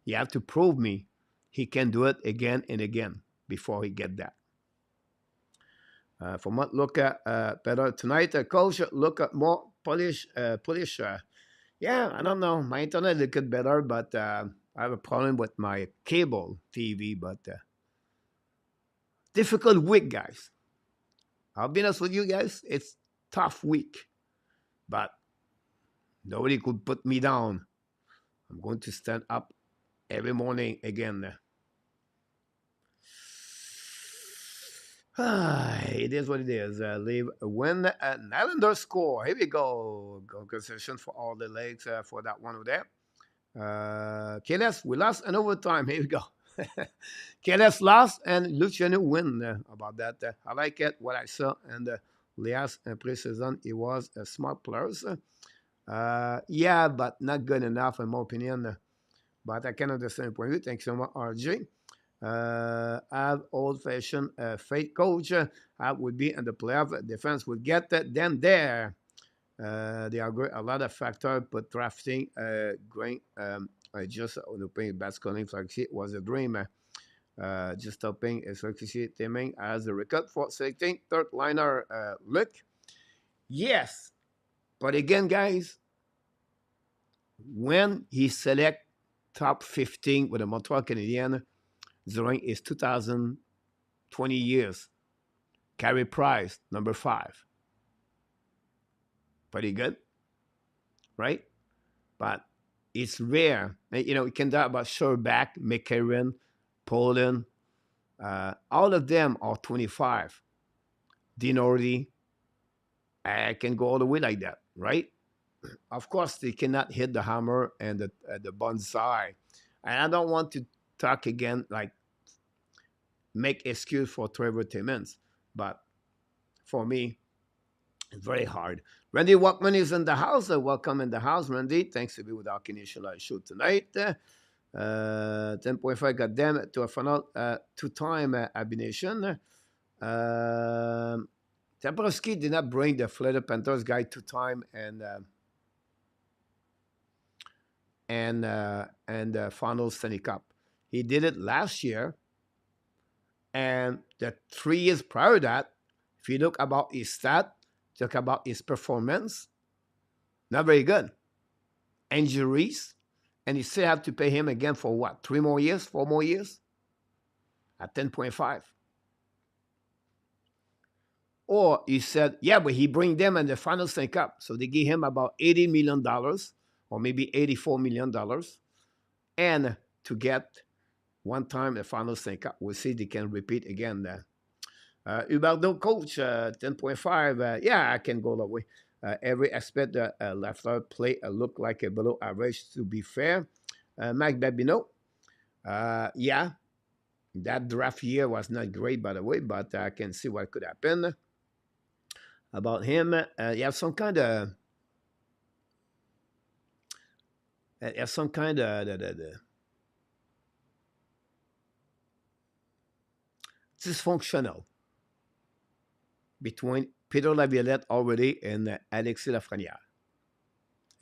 You have to prove me he can do it again and again before he get that. For what look at better tonight, coach look at more Polish. Yeah, I don't know. My internet looked better, but I have a problem with my cable TV. But difficult week, guys. I'll be honest with you guys. It's tough week, but nobody could put me down. I'm going to stand up every morning again. It is what it is. Leave win an Islander score. Here we go. Congratulations for all the legs for that one over there. KLS, we lost in overtime. Here we go. KLS lost and Luciano win about that. I like it, what I saw. And Lias in pre-season, he was a smart player. Yeah, but not good enough in my opinion. But I can understand your point of view. Thanks so much, RJ. Have old-fashioned faith coach. I would be in the playoff. Defense would get them there. They are a lot of factors, but drafting going just hoping Basconing Flexi was a dream. Just hoping Flexi teaming as a record for selecting third liner. Look, yes, but again, guys, when he select top 15 with the Montreal Canadiens during his 2020 years. Carey Price, number 5. Pretty good, right? But it's rare. You know, you can talk about Sherback, McCarron, Poland. All of them are 25. Dinordi, I can go all the way like that, right? Of course, they cannot hit the hammer and the bonsai. And I don't want to talk again, like, make excuse for Trevor Timmins. But for me, it's very hard. Randy Walkman is in the house. Welcome in the house, Randy. Thanks to be with our Canadian show tonight. 10.5 got them to a final two-time abination. Temporowski did not bring the Florida Panthers guy two-time and final Stanley Cup. He did it last year. And the 3 years prior to that, if you look about his stat, talk about his performance, not very good. Injuries, and you still have to pay him again for what? 3 more years, 4 more years? At 10.5. Or you said, yeah, but he bring them in the final Stanley Cup. So they give him about $80 million or maybe $84 million. And to get one time the final Stanley Cup. We'll see if they can repeat again there. Huberdo coach, 10.5. Yeah, I can go that way. Every aspect left out play look like a below average to be fair. Mike Babino, yeah, that draft year was not great by the way, but I can see what could happen. About him, you have some kind of dysfunctional between Peter Laviolette already and Alexis Lafrenière.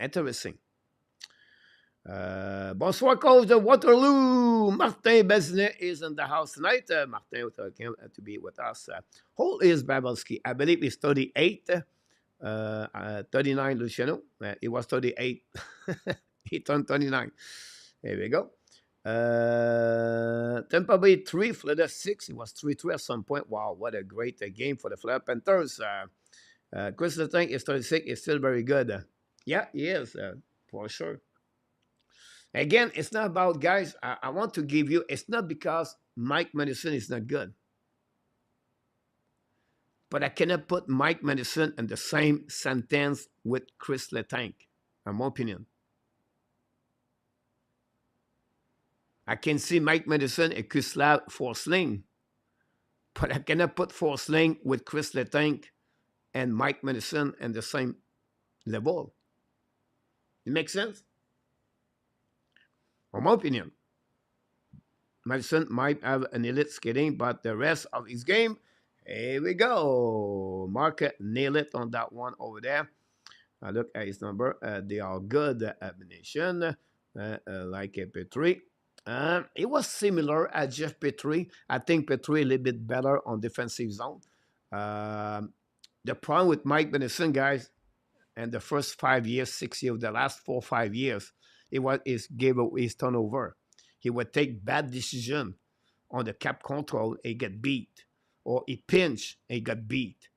Interesting. Bonsoir, coach de Waterloo. Martin Besnet is in the house tonight. Martin came to be with us. How old is Babelski? I believe he's 38. 39, Luciano. He was 38. He turned 29. There we go. Tampa Bay 3, Florida 6. It was 3-3 at some point. Wow, what a great game for the Florida Panthers. Chris Letang is 36. Is still very good. Yeah, he is, for sure. Again, it's not about guys. I want to give you. It's not because Mike Matheson is not good, but I cannot put Mike Matheson in the same sentence with Chris Letang. In my opinion, I can see Mike Matheson and Kuslav Forsling, but I cannot put Forsling with Chris Letang and Mike Matheson in the same level. It makes sense? In my opinion, Matheson might have an elite skating, but the rest of his game, here we go. Market nail it on that one over there. Look at his number. They are good combination, like Petrie. It was similar at Jeff Petrie. I think Petrie a little bit better on defensive zone. The problem with Mike Matheson, guys, and the first 5 years, 6 years, the last 4 5 years, it was his turnover. He would take bad decision on the cap control, he get beat, or he pinch, he got beat.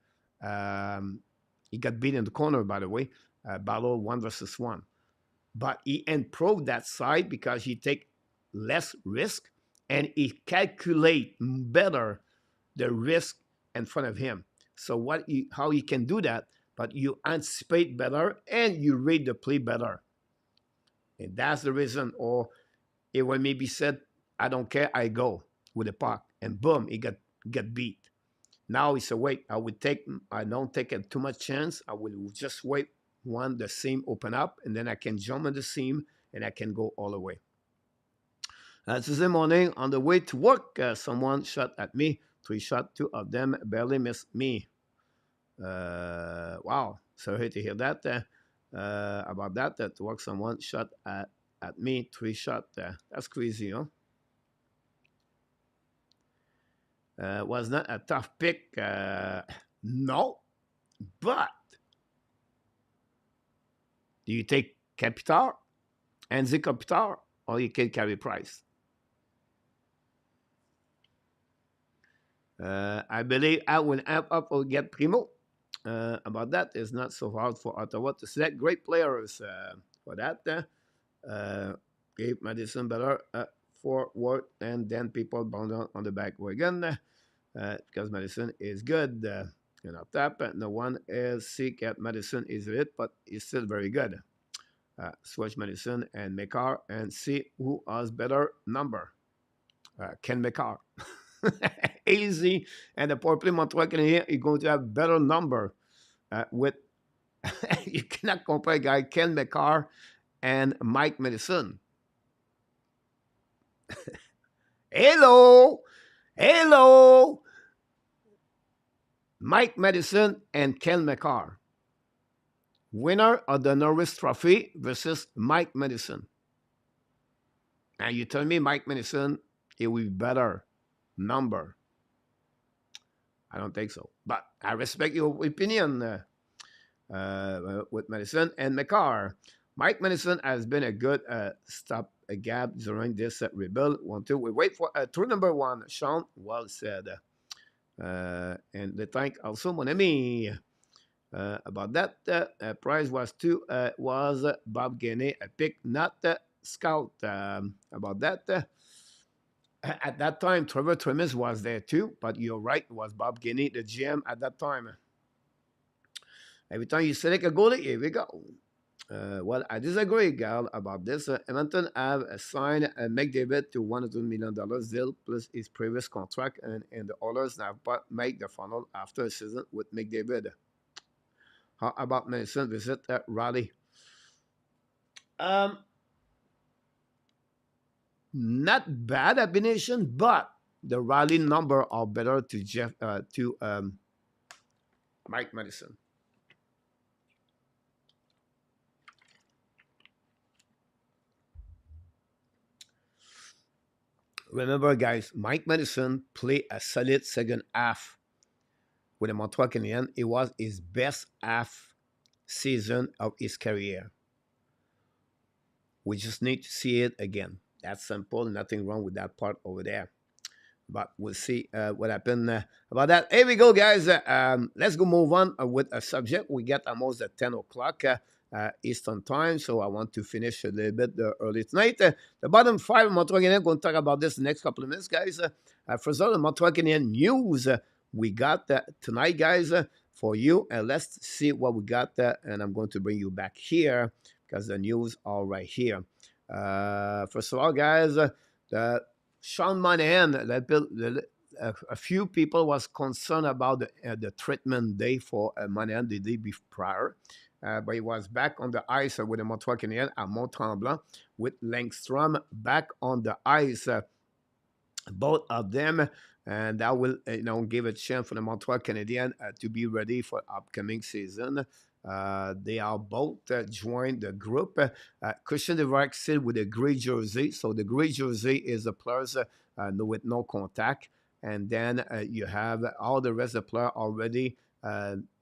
He got beat in the corner, by the way, battle 1 versus 1. But he improved that side because he take less risk and he calculate better the risk in front of him. So how you can do that? But you anticipate better and you read the play better. And that's the reason. Or it will maybe said, I don't care, I go with the puck. And boom, he got beat. Now it's a wait. I don't take a too much chance. I will just wait when the seam open up, and then I can jump on the seam and I can go all the way. Tuesday morning on the way to work, someone shot at me. 3 shots, 2 of them barely missed me. Wow, sorry to hear that. About that, at work, someone shot at me. 3 shots. That's crazy, huh? Was not a tough pick. No, but do you take Capitar, Anzi Capitar, or you can carry Price? I believe I will amp up or get Primo. About that, it's not so hard for Ottawa to select great players for that. Give Matheson better forward, and then people bound on the back wagon because Matheson is good. Tap. No one else seek at Matheson is it, but he's still very good. Switch Matheson and Makar and see who has better number. Ken Makar. Easy. And the poor play Montreal Canadiens is going to have better number with you cannot compare a guy Ken Makar and Mike Matheson. Hello. Mike Matheson and Ken Makar. Winner of the Norris Trophy versus Mike Matheson. And you tell me Mike Matheson, it will be better number. I don't think so. But I respect your opinion with Matheson and Makar. Mike Matheson has been a good stop a gap during this rebuild. 1-2. We wait for tour number 1. Sean, well said. And the thank also mon ami. About that, price was 2. Was Bob Gainey a pick, not scout. About that. At that time, Trevor Trimis was there too, but you're right, it was Bob Gainey, the GM at that time. Every time you select a goalie, here we go. Well, I disagree, Gal, about this. Edmonton have assigned McDavid to $100 million deal plus his previous contract, and the Oilers now make the funnel after a season with McDavid. How about Matheson visit Raleigh? Not bad combination, but the Raleigh number are better to Mike Matheson. Remember, guys, Mike Matheson played a solid second half with the Montreal Canadiens. It was his best half season of his career. We just need to see it again. That's simple. Nothing wrong with that part over there. But we'll see what happened about that. Here we go, guys. Let's go move on with a subject. We get almost at 10 o'clock. Eastern time. So I want to finish a little bit early tonight. The bottom five, Montreal Canadiens, going to talk about this in the next couple of minutes, guys. First of all, the Montreal Canadiens news we got tonight, guys, for you. And let's see what we got. And I'm going to bring you back here because the news are right here. First of all, guys, the Sean Monahan, a few people was concerned about the treatment day for Monahan the day prior. But he was back on the ice with the Montreal Canadiens at Mont-Tremblant with Langstrom back on the ice. Both of them, and that will give a chance for the Montreal Canadiens to be ready for upcoming season. They are both joined the group. Christian Devarek still with a gray jersey. So the gray jersey is the players with no contact. And then you have all the rest of the players already.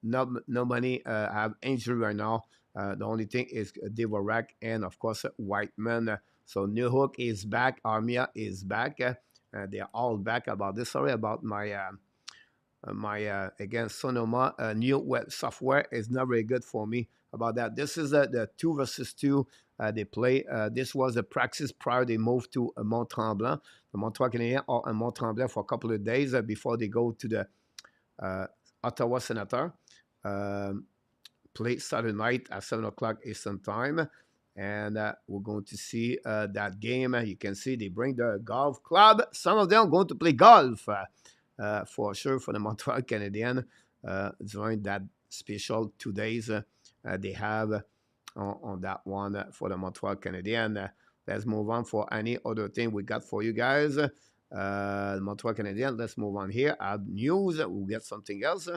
Nobody have injury right now. The only thing is Devarek and, of course, Whiteman. So Newhook is back. Armia is back. They are all back about this. Sorry about my again Sonoma new web software is not very good for me about that. This is the 2 versus 2 they play. This was a practice prior they moved to Mont-Tremblant. The Montreal Canadiens are in Mont-Tremblant for a couple of days before they go to the Ottawa Senator. Play Saturday night at 7 o'clock Eastern time. And we're going to see that game. You can see they bring the golf club. Some of them are going to play golf for sure for the Montreal Canadiens during that special 2 days they have on that one for the Montreal Canadiens. Let's move on for any other thing we got for you guys. Montreal Canadiens, let's move on here. Add news. We'll get something else.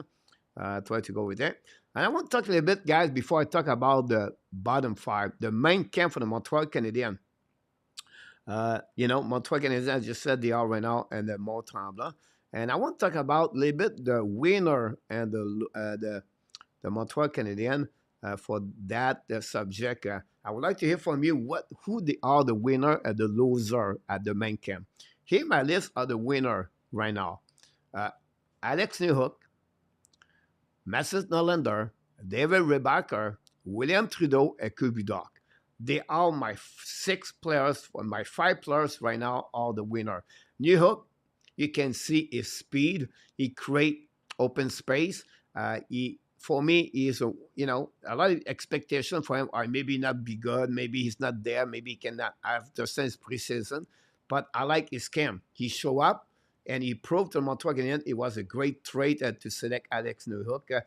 Try to go with that. And I want to talk a little bit, guys, before I talk about the bottom five, the main camp for the Montreal Canadiens. Montreal Canadiens, as just said, they are right now in the Mont-Tremblant. And I want to talk about a little bit the winner and the Montreal Canadiens for that subject. I would like to hear from you who they are the winner and the loser at the main camp. Here my list are the winner right now. Alex Newhook, Matheson Nylander, David Rebacker, William Trudeau, and Kirby Doc. They are my 6 players, or my 5 players right now are the winner. Newhook, you can see his speed. He create open space. For me, he's a lot of expectation for him. Or maybe not be good. Maybe he's not there. Maybe he cannot have the sense preseason. But I like his camp. He show up. And he proved to Montreal Canadiens it was a great trade to select Alex Newhook.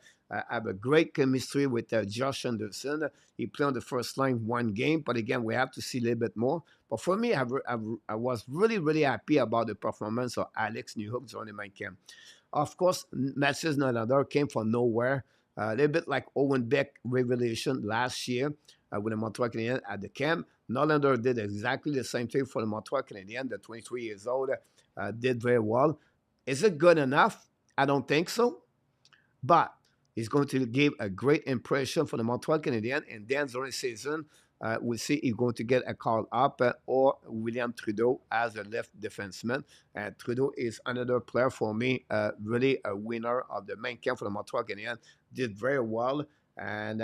Have a great chemistry with Josh Anderson. He played on the first line 1 game, but again, we have to see a little bit more. But for me, I was really, really happy about the performance of Alex Newhook during the main camp. Of course, Matheson Nylander came from nowhere. A little bit like Owen Beck revelation last year with the Montreal Canadiens at the camp. Nylander did exactly the same thing for the Montreal Canadiens, the 23 years old. Did very well. Is it good enough? I don't think so. But he's going to give a great impression for the Montreal Canadiens. And then during the season, we'll see if he's going to get a call up or William Trudeau as a left defenseman. Trudeau is another player for me, really a winner of the main camp for the Montreal Canadiens. Did very well. And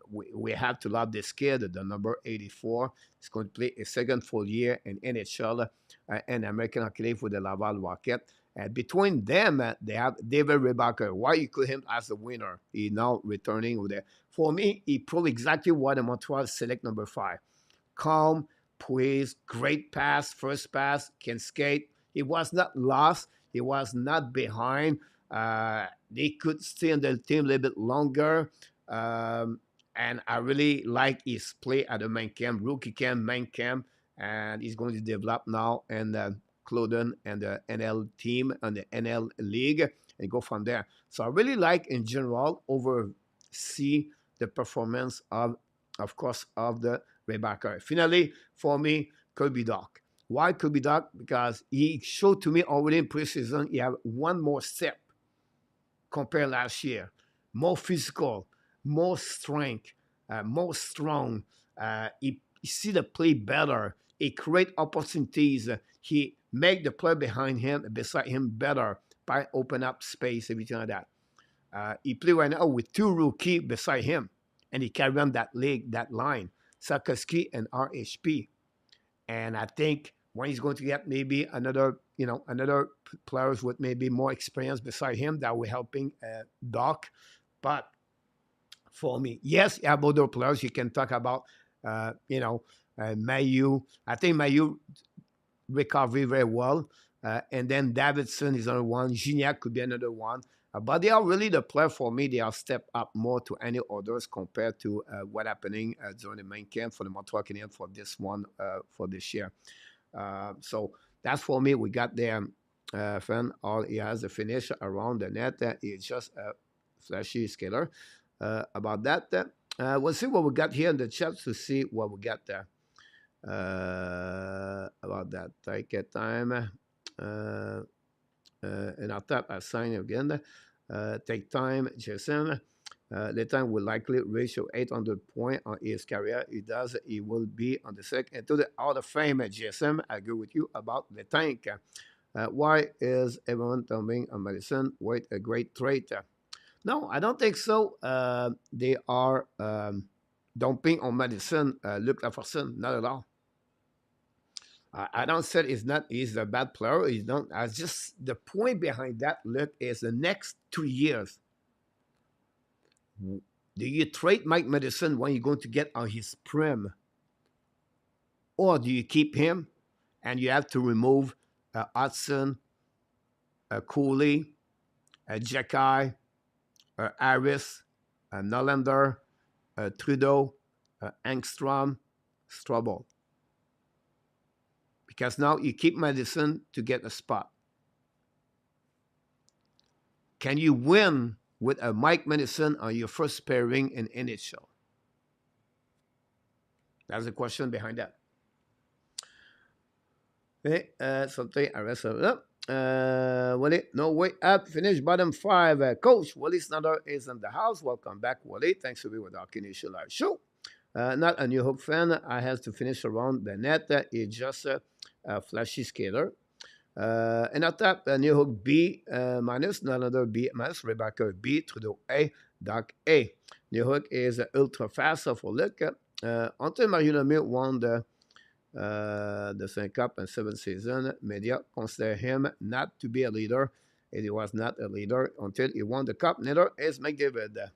we have to love this kid, the number 84. He's going to play a second full year in NHL and American Hockey League for the Laval Rocket. And between them, they have David Rebacker. Why you put him as the winner? He now returning with it. For me, he proved exactly what the Montreal select number 5. Calm, poised, great pass, first pass, can skate. He was not lost. He was not behind. They could stay in the team a little bit longer. And I really like his play at the main camp, rookie camp, main camp, and he's going to develop now in the Cloden and the NL team and the NL League and go from there. So I really like, in general, oversee the performance of course, of the Rebacker. Finally, for me, Kirby Doc. Why Kirby Doc? Because he showed to me already in preseason he have one more step compared last year. More physical, more strength, more strong. He see the play better. He create opportunities. He make the player beside him better by open up space, everything like that. He play right now with 2 rookies beside him. and he carried on that league, that line, Sarkozy and RHP. And I think when he's going to get maybe another, another players with maybe more experience beside him that will helping Doc. But for me, yes, you have other players you can talk about. Mayu. I think Mayu recovery very well. And then Davidson is another one. Gignac could be another one. But they are really the player for me. They are step up more to any others compared to what happening during the main camp for the Montreal Canadiens for this one for this year. So that's for me. We got there. Friend, all he has to finish around the net. It's just a flashy skater. About that, we'll see what we got here in the chat to see what we got there. About that. Take a time. And I'll tap assign again. Take time, GSM. The time will likely reach 800 points on his career. He will be on the second to the Hall of Fame at GSM. I agree with you about the tank. Why is everyone dumping on Matheson? Wait, a great trait. No, I don't think so. They are dumping on Matheson, Luc Laforcine, not at all. I don't say he's a bad player. He's not. I just the point behind that look is the next 2 years. Do you trade Mike Matheson when you're going to get on his prime, or do you keep him and you have to remove Hudson, Cooley, Jacky, Harris, Nylander, Trudeau, Engstrom, Strobel? Because now you keep Matheson to get a spot. Can you win with a Mike Matheson on your first pairing in NHL? That's the question behind that. Okay, something I rest of it up. Wally, no way up. Finish bottom 5. Coach Wally Snyder is in the house. Welcome back, Wally. Thanks for being with our Canadian Live show. Not a New Hope fan. I have to finish around the net. It's just a flashy skater. And at that, New Hook B minus, another B minus, Rebecca B, Trudeau A, Doc A. New Hook is ultra fast for look. Until Mario Lemieux won the 5 Cup and 7 season, media consider him not to be a leader. And he was not a leader until he won the Cup. Neither is McDavid.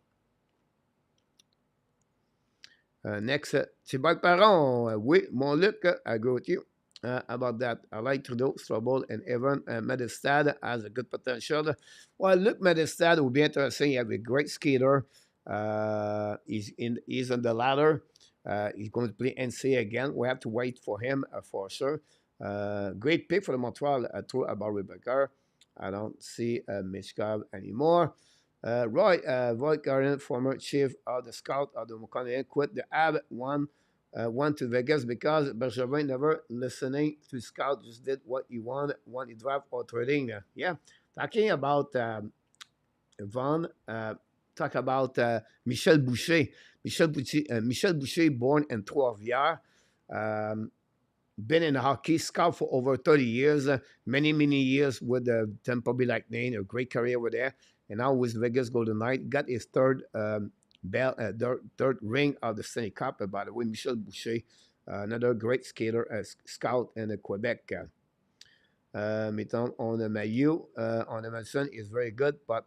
Next, Thibaut Perron. Oui, mon Luc, I agree with you about that. I like Trudeau, Strobel, and Evan Medestad has a good potential. Well, Luc Medestad will be interesting. He has a great skater. He's on the ladder. He's going to play NCAA again. We have to wait for him for sure. Great pick for the Montreal. True about Rebecca. I don't see Mishkov anymore. Roy Garden, former chief of the scout of the Canadiens, quit the Habs, went to Vegas because Bergevin never listening to scout, just did what he wanted when he draft or trading. Yeah, talking about Vaughn, talk about Michel Boucher. Michel Boucher, born in Trois-Rivières, been in hockey, scout for over 30 years, many years with the Tampa Bay Lightning, a great career over there. And now with Vegas Golden Knight, got his third ring of the Stanley Cup. By the way, Michel Boucher, another great skater, scout in Quebec. Mettons on the Mayu, on the Matheson is very good, but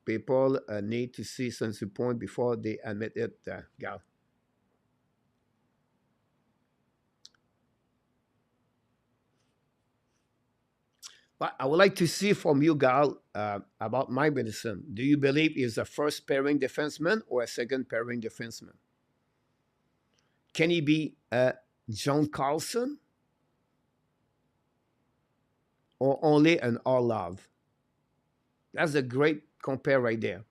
people need to see some point before they admit it, Gal. But I would like to see from you, Gal, about Mike Matheson. Do you believe he's a first pairing defenseman or a second pairing defenseman? Can he be John Carlson or only an Orlov? That's a great compare right there.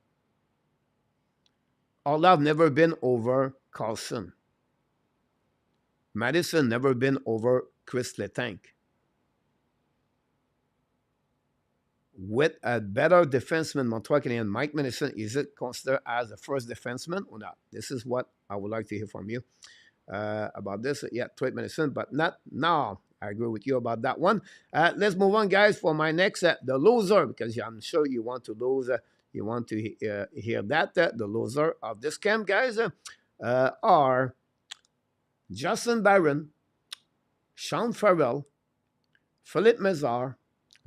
Orlov never been over Carlson. Matheson never been over Chris Letang. With a better defenseman, Montreal Canadiens, Mike Matheson, is it considered as a first defenseman or not? This is what I would like to hear from you about this. Yeah, trade Matheson, but not now. I agree with you about that one. Let's move on, guys, for my next, the loser, because I'm sure you want to lose you want to hear that, the loser of this camp, guys, are Justin Barron, Sean Farrell, Philippe Mazar,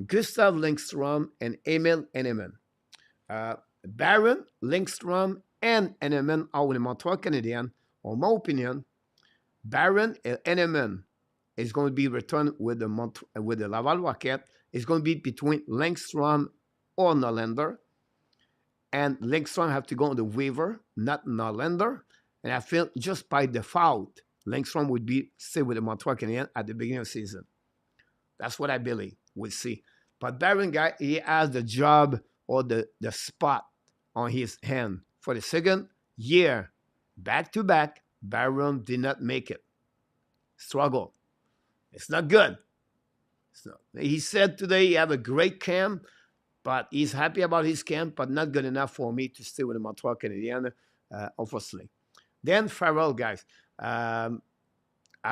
Gustav Lindstrom, and Emil Henneman. Barron, Lindstrom, and Henneman are with the Montreal Canadiens. In my opinion, Barron and Henneman is going to be returned with the Laval Rocket. It's going to be between Lindstrom or Norlander. And Lindstrom have to go on the waiver, not Norlander. And I feel just by default, Lindstrom would be stay with the Montreal Canadiens at the beginning of the season. That's what I believe. We'll see. But Barron guy, he has the job or the spot on his hand for the second year. Back to back, Barron did not make it. Struggle. It's not good. He said today he have a great camp, but he's happy about his camp, but not good enough for me to stay with the Montreal Canadiens, obviously. Then Farrell, guys. I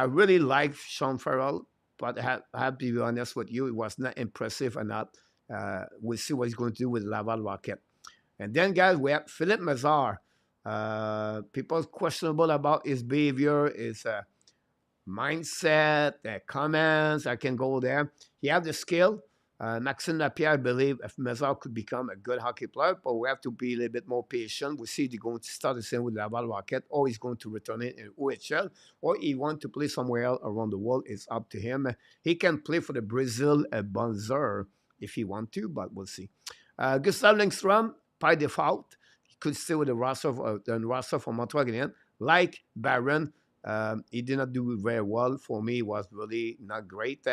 really like Sean Farrell, but I have to be honest with you, it was not impressive enough. We'll see what he's going to do with Laval Rocket. And then, guys, we have Philippe Mazar. People questionable about his behavior, his mindset, comments. I can go there. He have the skill. Maxime Lapierre, I believe, if Mazar could become a good hockey player, but we have to be a little bit more patient. We see if he's going to start the same with Laval Rocket, or he's going to return it in OHL, or he want to play somewhere else around the world. It's up to him. He can play for the Brazil Bonzer if he want to, but we'll see. Gustav Lindstrom, by default, he could stay with the roster for Montreal Canadiens, like Barron. He did not do very well. For me, it was really not great.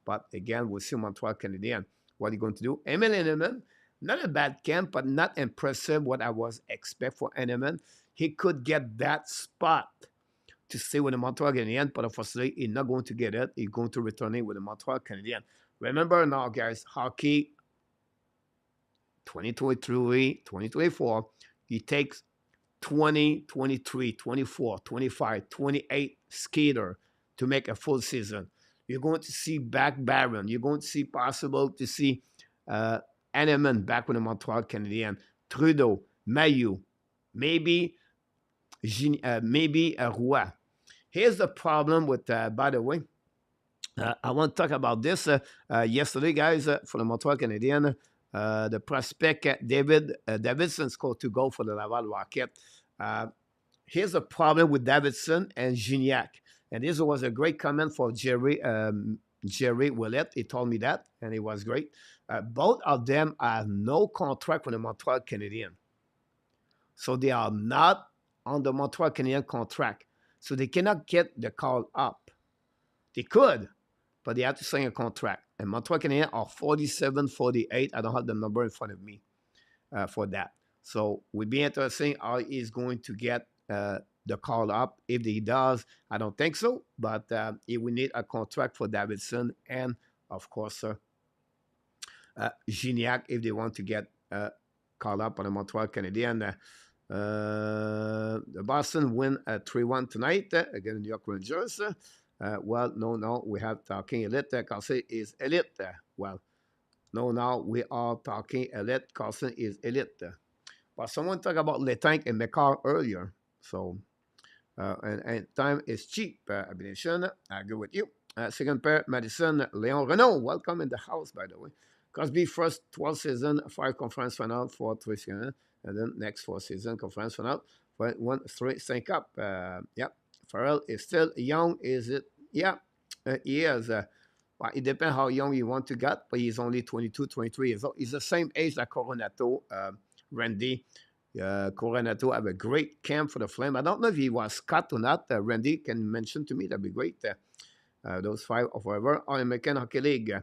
But again, we'll see Montreal Canadiens. What are you going to do? Emil Henneman, not a bad camp, but not impressive what I was expect for Henneman. He could get that spot to stay with the Montreal Canadiens, but unfortunately, he's not going to get it. He's going to return it with the Montreal Canadiens. Remember now, guys, hockey 2023, 2024, he takes 20, 23, 24, 25, 28 skater to make a full season. You're going to see back Barron. You're going to see possible to see Henneman back with the Montreal Canadiens, Trudeau, Mailloux, maybe Roy. Here's the problem with, by the way, I want to talk about this. Yesterday, guys, for the Montreal Canadiens, the prospect Davidson scored 2 goals for the Laval Rocket. Here's the problem with Davidson and Gignac. And this was a great comment for Jerry Willett. He told me that, and it was great. Both of them have no contract with the Montreal Canadiens. So they are not on the Montreal Canadiens contract. So they cannot get the call up. They could, but they have to sign a contract. And Montreal Canadiens are 47, 48. I don't have the number in front of me for that. So it would be interesting how he's going to get the call up. If he does, I don't think so, but he will need a contract for Davidson and, of course, Gignac if they want to get called up on the Montreal Canadiens. The Boston win 3-1 tonight against the New York Rangers. Well, no, we have talking elite. Carson is elite. Well, now we are talking elite. Carson is elite. But someone talked about Letank and McCarr earlier. So, and time is cheap. Abination, I agree with you. Second pair, Matheson, Leon Renault. Welcome in the house, by the way. Crosby first 12 season, 5 conference final, 4 3 season, and then next 4 season conference final, 1 3 5 up. Yep. Farrell is still young, is it? Yeah, he is. Well, it depends how young you want to get, but he's only 22, 23 years old. He's the same age like Coronato, Randy. Coronato have a great camp for the Flame. I don't know if he was cut or not. Randy can mention to me. That'd be great. Those 5 or whatever. American Hockey League.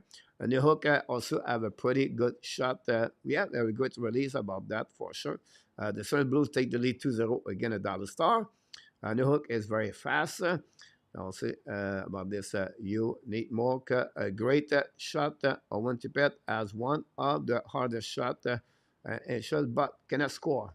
New Hook also have a pretty good shot. Yeah, very good release about that for sure. The Sun Blues take the lead 2-0 again at Dallas Star. New Hook is very fast. I'll say about this. You need more. A great shot. Owen Tippett has one of the hardest shot but cannot score.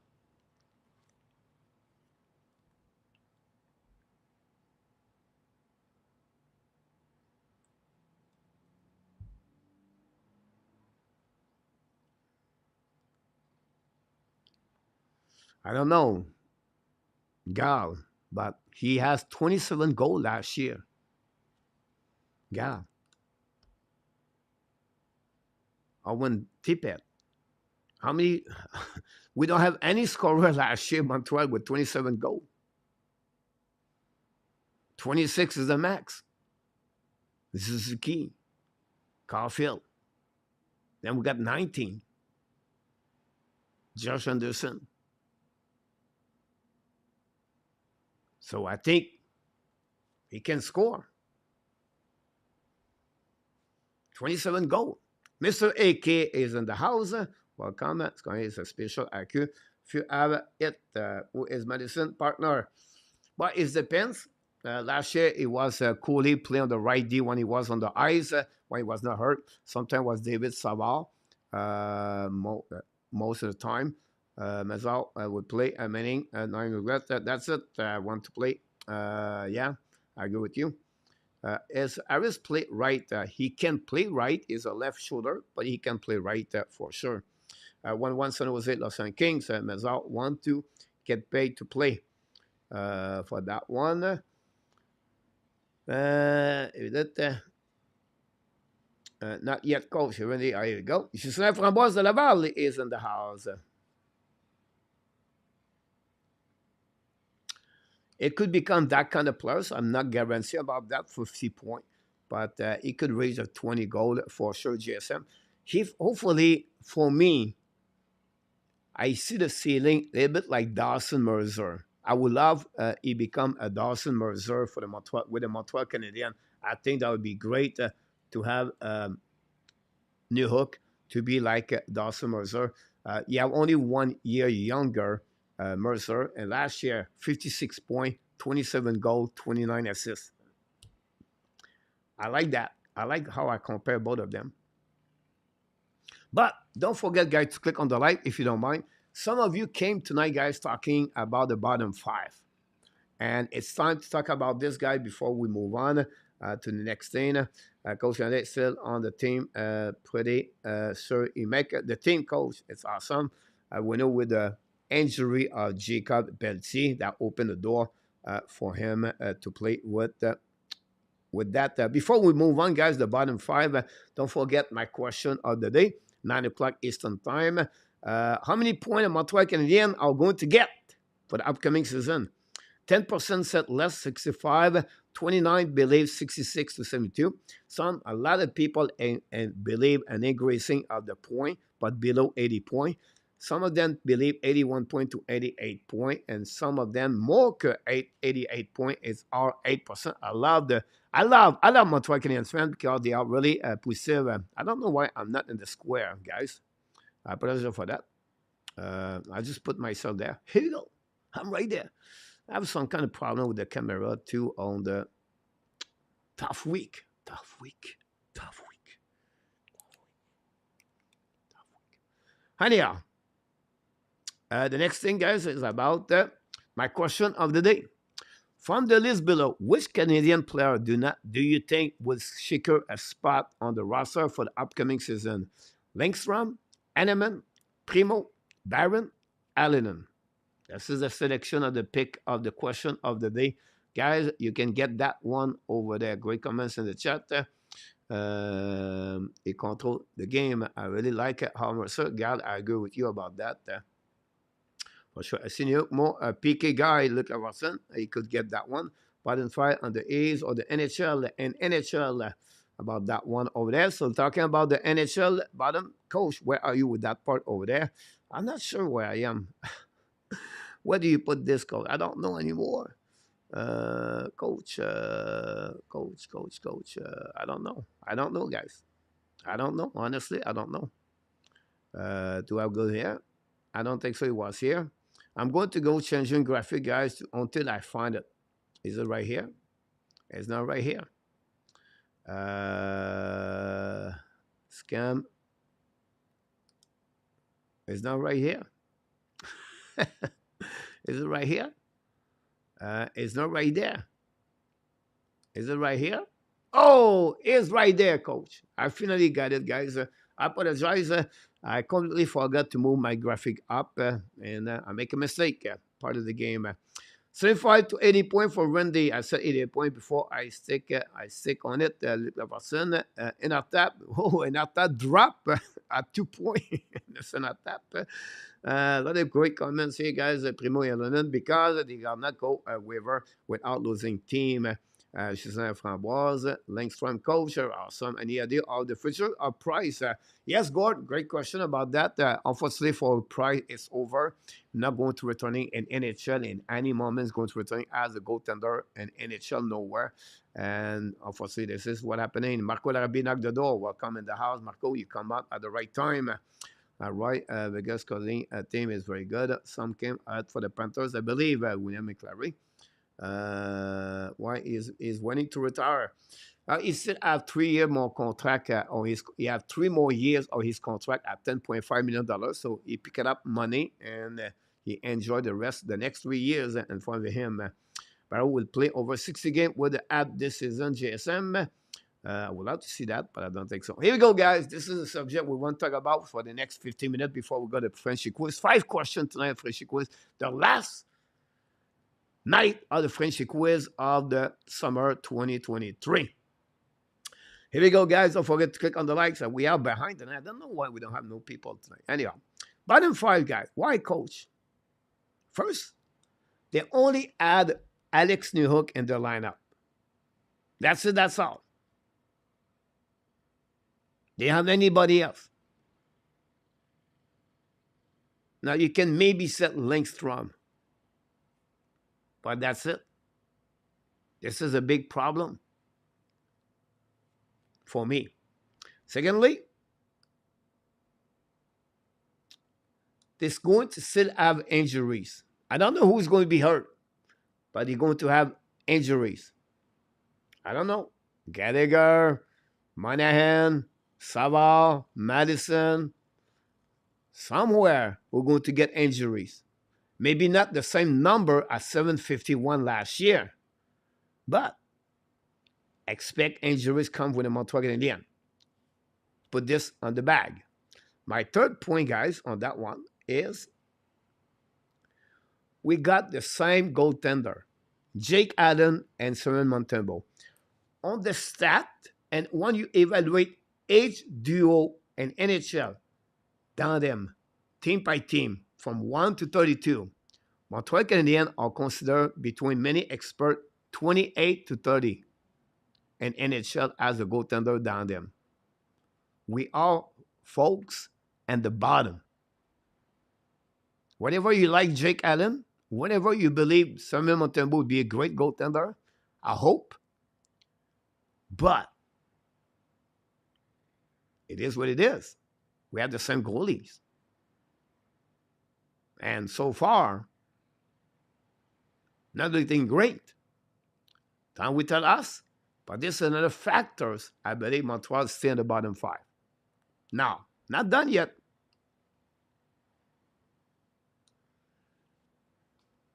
I don't know, Gal, but he has 27 goals last year. Gal, I wouldn't tip it. How many? We don't have any scorer last year, Montreal, with 27 goals. 26 is the max. This is the key. Caulfield. Then we got 19. Josh Anderson. So I think he can score. 27 goals. Mr. AK is in the house. Welcome. It's going to be a special IQ. If you have it, who is Matheson partner? But it depends. Last year, it was Cooley playing on the right D when he was on the ice, when he was not hurt. Sometimes it was David Savard most of the time. Mazal would play a Manning, and I regret that. That's it. I want to play. Yeah, I agree with you. As Harris play right, he can play right. He's a left shoulder, but he can play right for sure. 1-1 San Jose Los Angeles Kings. Mazal want to get paid to play for that one. Not yet, coach. Here you go. Justin Framboise de Laval is in the house. It could become that kind of players. I'm not guaranteed about that 50 point, but he could reach a 20 goal for sure, GSM. Hopefully, for me, I see the ceiling a little bit like Dawson Mercer. I would love he become a Dawson Mercer for with the Montreal Canadiens. I think that would be great to have New Hook to be like Dawson Mercer. You have only 1 year younger Mercer, and last year 56 points, 27 goals, 29 assists. I like that. I like how I compare both of them. But don't forget, guys, to click on the like if you don't mind. Some of you came tonight, guys, talking about the bottom 5. And it's time to talk about this guy before we move on to the next thing. Coach Landry still on the team. Pretty sure he make it. The team coach, it's awesome. We know with the injury of Jacob Belty, that opened the door for him to play with that. Before we move on, guys, the bottom 5, don't forget my question of the day, 9 o'clock Eastern Time. How many points Montreal Canadiens are going to get for the upcoming season? 10% said less, 65. 29 believe 66 to 72. A lot of people believe an increasing of the point, but below 80 points. Some of them believe 81 point to 88 point, and some of them more than 88 point is our 8%. I love Montreal Canadiens fans because they are really positive. I don't know why I'm not in the square, guys. I apologize for that. I just put myself there. Here you go. I'm right there. I have some kind of problem with the camera too on the tough week. Anyhow, the next thing, guys, is about my question of the day. From the list below, which Canadian player do you think will secure a spot on the roster for the upcoming season? Lindstrom, Hanneman, Primo, Barron, Allen. This is a selection of the pick of the question of the day. Guys, you can get that one over there. Great comments in the chat. He control the game. I really like it. How Mercer, God, I agree with you about that. For sure. I see you more PK guy, look at Watson. He could get that one. Bottom 5 on the A's or the NHL and NHL about that one over there. So talking about the NHL bottom, coach, where are you with that part over there? I'm not sure where I am. Where do you put this, coach? I don't know anymore. Coach. I don't know. I don't know, guys. I don't know. Honestly, I don't know. Do I go here? I don't think so. It was here. I'm going to go changing graphic, guys, until I find it. Is it right here? It's not right here. Scam. It's not right here. Is it right here? It's not right there. Is it right here? Oh, it's right there, coach. I finally got it, guys. I apologize. I completely forgot to move my graphic up, and I make a mistake. Part of the game. 75 to 80 points for Randy. I said 88 points before I stick on it. La personne, in attack. Oh, in attack drop at 2 points. That's an attack. A lot of great comments here, guys. Primo and Lennon, because they did not go waiver without losing team. Susan Framboise, Langstrom coach, awesome. Any idea of the future of Price? Yes, Gord, great question about that. Unfortunately, for Price, it's over. Not going to returning in NHL in any moment. Going to return as a goaltender in NHL nowhere. And unfortunately, this is what happening. Marco Larabie knocked the door. Welcome in the house, Marco. You come out at the right time. All right, Vegas calling team is very good. Some came out for the Panthers, I believe. William McClary. Why is wanting to retire? He still have 3 year more contract on his. He have 3 more years of his contract at $10.5 million. So he picked up money and he enjoyed the next 3 years in front of him. Barrow will play over 60 games with the app this season. JSM. I would love to see that, but I don't think so. Here we go, guys. This is a subject we want to talk about for the next 15 minutes before we go to Frenchy quiz. 5 questions tonight, Frenchy quiz. The last night of the Frenchy quiz of the summer 2023. Here we go, guys. Don't forget to click on the likes. We are behind, and I don't know why we don't have no people tonight. Anyhow, bottom 5, guys. Why, coach? First, they only add Alex Newhook in their lineup. That's it. That's all. They have anybody else. Now you can maybe set Linkstrom, but that's it. This is a big problem for me. Secondly, they're going to still have injuries. I don't know who's going to be hurt, but they're going to have injuries. I don't know. Gallagher, Monahan, Savard, Matheson, somewhere we're going to get injuries. Maybe not the same number as 751 last year, but expect injuries come with the Montreal Canadiens. Put this on the bag. My third point, guys, on that one is we got the same goaltender, Jake Allen and Simon Montembeault. On the stat, and when you evaluate each duo in NHL, down them, team by team, from 1 to 32, Montreal Canadiens are considered between many experts 28 to 30 in NHL as a goaltender down them. We are, folks, at the bottom. Whenever you like Jake Allen, whenever you believe Samuel Montembeault would be a great goaltender, I hope. But it is what it is. We have the same goalies. And so far, not anything great. Time will tell us. But this is another factors. I believe Montreal stay in the bottom 5. Now, not done yet.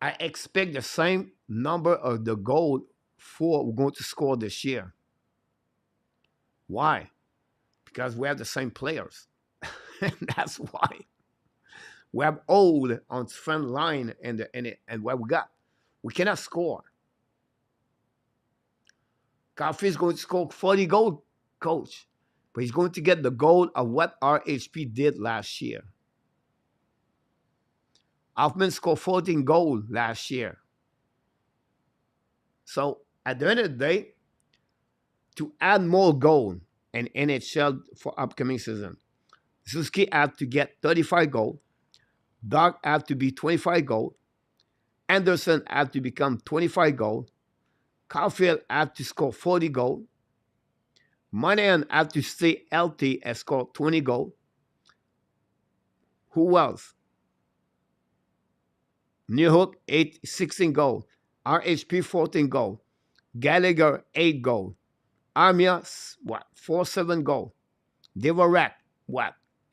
I expect the same number of the goal for we're going to score this year. Why? Because we have the same players. And that's why. We have old on front line and what we got. We cannot score. Coffee is going to score 40 goals, coach. But he's going to get the goal of what RHP did last year. Hoffman scored 14 goals last year. So at the end of the day, to add more goals in NHL for upcoming season, Suzuki have to get 35 goals. Doc have to be 25 goals. Anderson have to become 25 goals. Caulfield have to score 40 goals. Monahan have to stay healthy and score 20 goals. Who else? Newhook, 16 goals. RHP, 14 goals. Gallagher, 8 goals. Armia, 4-7 goals. Dvorak,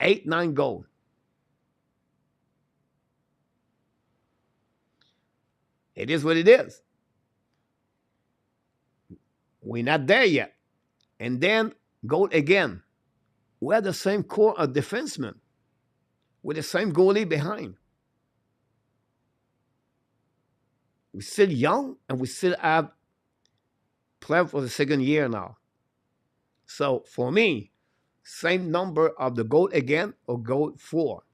8-9 goals. It is what it is. We're not there yet. And then goal again. We have the same core of defensemen with the same goalie behind. We're still young and we still have players for the second year now. So for me, same number of the goal again or goal 4.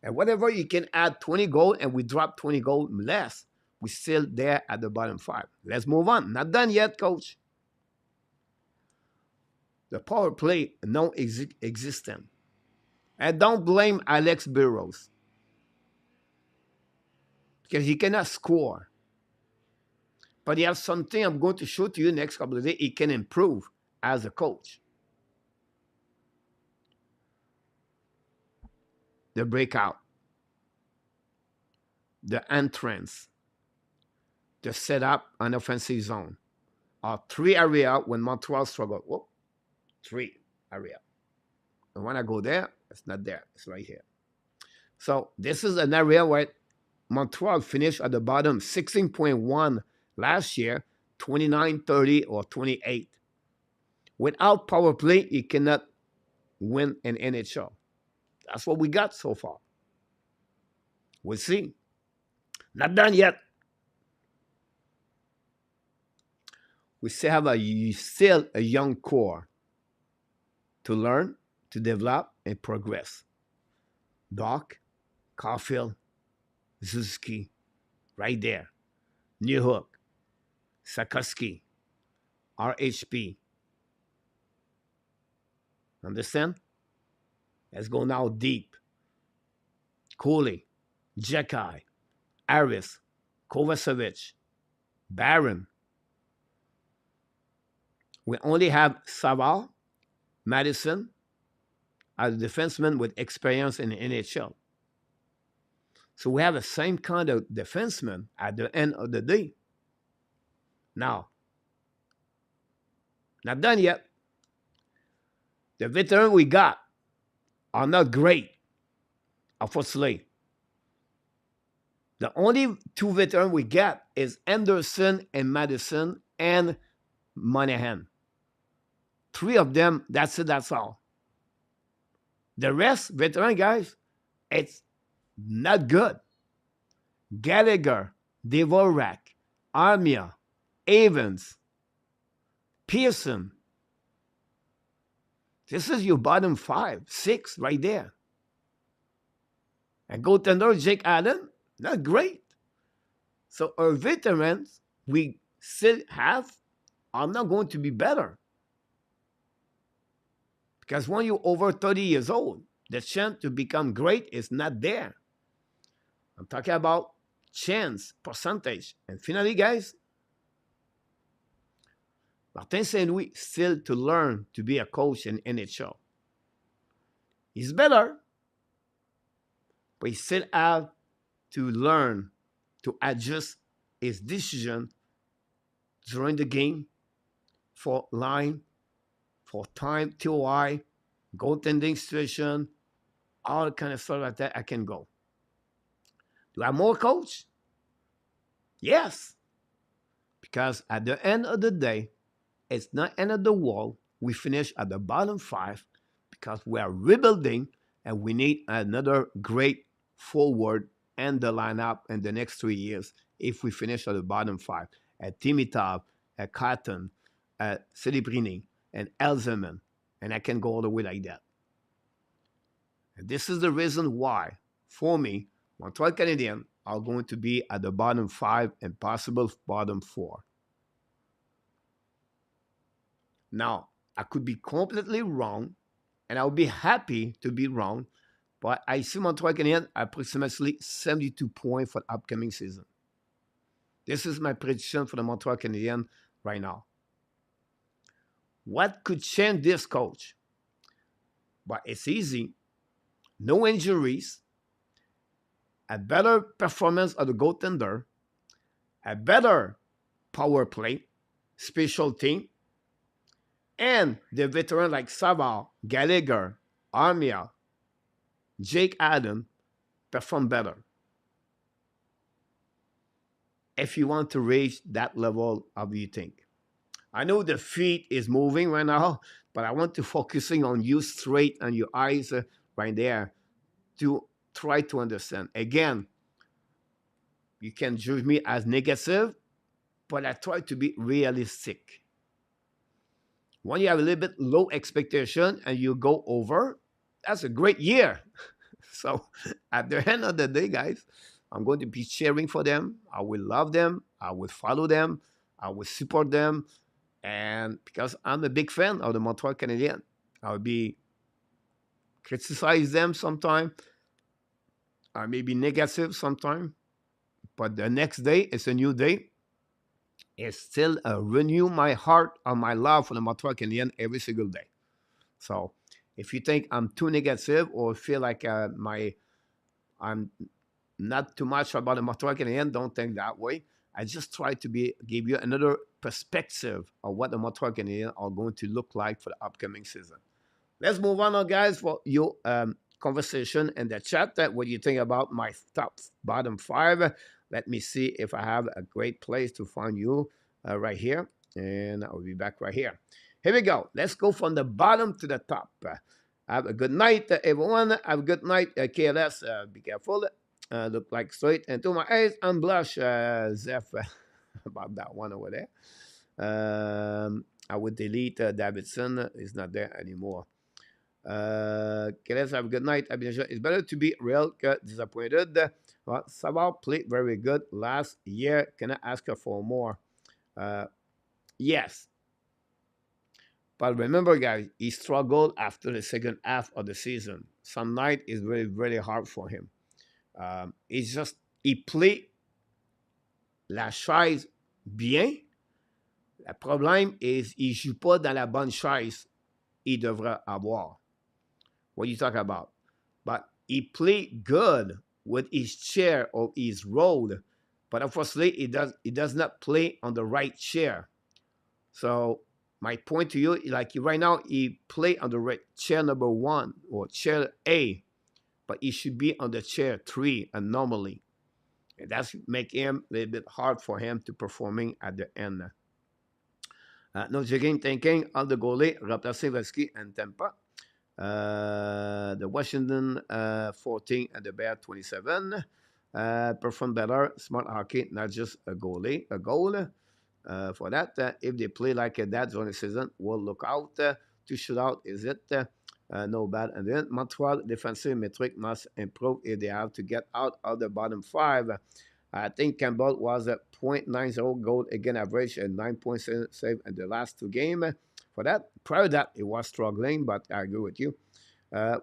And whatever you can add 20 goals and we drop 20 goals less, we're still there at the bottom 5. Let's move on. Not done yet, coach. The power play non-existent. And don't blame Alex Burrows because he cannot score. But he has something I'm going to show to you next couple of days. He can improve as a coach. The breakout, the entrance, the setup on offensive zone are 3 areas when Montreal struggled. Whoa, 3 areas. And when I go there, it's not there. It's right here. So this is an area where Montreal finished at the bottom, 16.1 last year, 29, 30, or 28. Without power play, you cannot win an NHL. That's what we got so far. We'll see. Not done yet. We still have a young core to learn, to develop, and progress. Doc, Caulfield, Zuski, right there. Newhook, Sakoski, RHP. Understand? Let's go now deep. Cooley, Jekai, Aris, Kovacevic, Barron. We only have Savard, Matheson as a defenseman with experience in the NHL. So we have the same kind of defenseman at the end of the day. Now, not done yet. The veteran we got are not great, unfortunately. The only 2 veterans we got is Anderson and Matheson and Monahan. 3 of them, that's it, that's all. The rest, veteran guys, it's not good. Gallagher, Dvorak, Armia, Evans, Pearson. This is your bottom 5, 6 right there. And goaltender Jake Allen, not great. So our veterans we still have are not going to be better. Because when you're over 30 years old, the chance to become great is not there. I'm talking about chance, percentage. And finally, guys, Martin St. Louis still to learn to be a coach in NHL. He's better, but he still have to learn to adjust his decision during the game for line, for time, TOI, goaltending situation, all kind of stuff like that. I can go. Do I have more coach? Yes. Because at the end of the day, it's not end of the world. We finish at the bottom 5 because we are rebuilding and we need another great forward and the lineup in the next 3 years if we finish at the bottom 5. At Dimitrov, at Cotton, at Celebrini, and Elzerman. And I can go all the way like that. And this is the reason why, for me, Montreal Canadiens are going to be at the bottom 5 and possible bottom 4. Now, I could be completely wrong, and I'll be happy to be wrong, but I see Montreal Canadiens approximately 72 points for the upcoming season. This is my prediction for the Montreal Canadiens right now. What could change this, coach? But it's easy. No injuries, a better performance of the goaltender, a better power play, special team, and the veteran like Savard, Gallagher, Armia, Jake Allen perform better. If you want to reach that level of you think. I know the feet is moving right now, but I want to focusing on you straight and your eyes right there to try to understand. Again, you can judge me as negative, but I try to be realistic. When you have a little bit low expectation and you go over, that's a great year. So at the end of the day, guys, I'm going to be cheering for them. I will love them. I will follow them. I will support them. And because I'm a big fan of the Montreal Canadiens, I'll be criticize them sometime. I may be negative sometime. But the next day, it's a new day. It's still renew my heart and my love for the Montreal Canadiens every single day. So if you think I'm too negative or feel like I'm not too much about the Montreal Canadiens, don't think that way. I just try to give you another perspective of what the Montreal Canadiens are going to look like for the upcoming season. Let's move on now, guys, for your conversation in the chat. What do you think about my top bottom five? Let me see if I have a great place to find you right here. And I'll be back right here. Here we go. Let's go from the bottom to the top. Have a good night, everyone. Have a good night, KLS. Be careful. Look like straight into my eyes and blush, Zeph, about that one over there. I would delete Davidson. He's not there anymore. KLS, have a good night. It's better to be real que disappointed. Well, Savard played very good last year. Can I ask her for more? Yes. But remember, guys, he struggled after the second half of the season. Some night is very, very hard for him. Il plie la chaise bien. Le problème est il ne joue pas dans la bonne chaise il devrait avoir. What you talk about? But he played good with his chair or his role, but unfortunately he does not play on the right chair. So my point to you, like right now, he play on the right chair number 1 or chair A, but he should be on the chair 3 and normally. And that's make him a little bit hard for him to performing at the end. No joking, thinking of the goalie, remplacer Veski and Tampa. The Washington 14 and the Bear 27. Perform better, smart hockey, not just a goal. For that, if they play like that during the season, we'll look out to shoot out. Is it no bad? And then Montreal defensive metric must improve if they have to get out of the bottom 5. I think Campbell was a .90 goal again average and 9.7 save in the last 2 games. For that, prior to that, it was struggling, but I agree with you.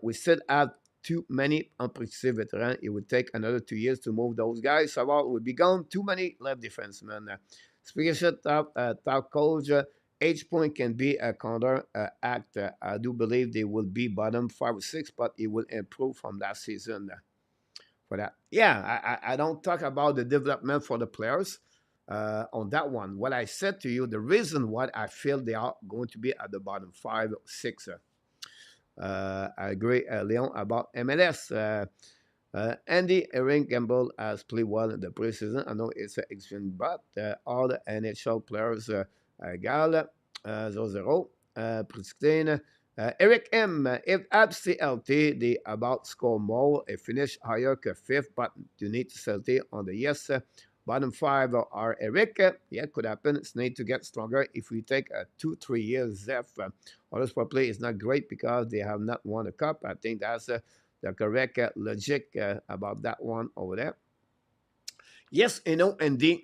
We still have too many unprotected veterans. It would take another 2 years to move those guys. Savard would be gone. Too many left defensemen. Speaking of top coach, H point can be a counter act. I do believe they will be bottom 5 or 6, but it will improve from last season. For that, yeah, I don't talk about the development for the players on that one. What I said to you, the reason why I feel they are going to be at the bottom 5 or 6. I agree, Leon, about MLS. Andy Erin Gamble has played well in the preseason. I know it's an extreme, but all the NHL players, Gal, 0-0, Pristin, Eric M. If Habs CLT, they about score more, a finish higher que 5th, but you need to CLT on the yes. Bottom 5 are Eric. Yeah, could happen. It's need to get stronger if we take 2-3 years. Zeph, Others for play is not great because they have not won a cup. I think that's the correct logic about that one over there. Yes, indeed,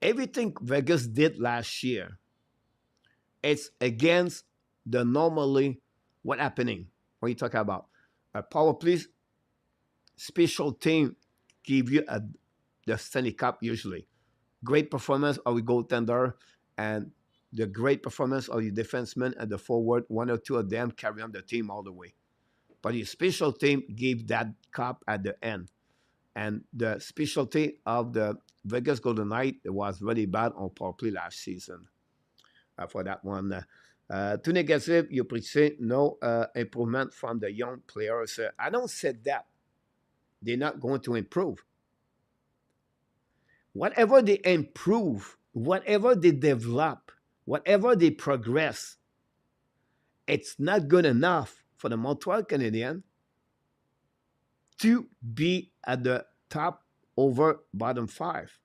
everything Vegas did last year, it's against the normally what happening. What you talk about? A power play special team give you the Stanley Cup usually. Great performance of the goaltender and the great performance of the defenseman and the forward, 1 or 2 of them carry on the team all the way. But the special team gave that cup at the end. And the specialty of the Vegas Golden Knight was really bad on power play last season for that one. Too negative, you appreciate no improvement from the young players. I don't say that. They're not going to improve. Whatever they improve, whatever they develop, whatever they progress, it's not good enough for the Montreal Canadiens to be at the top over bottom five.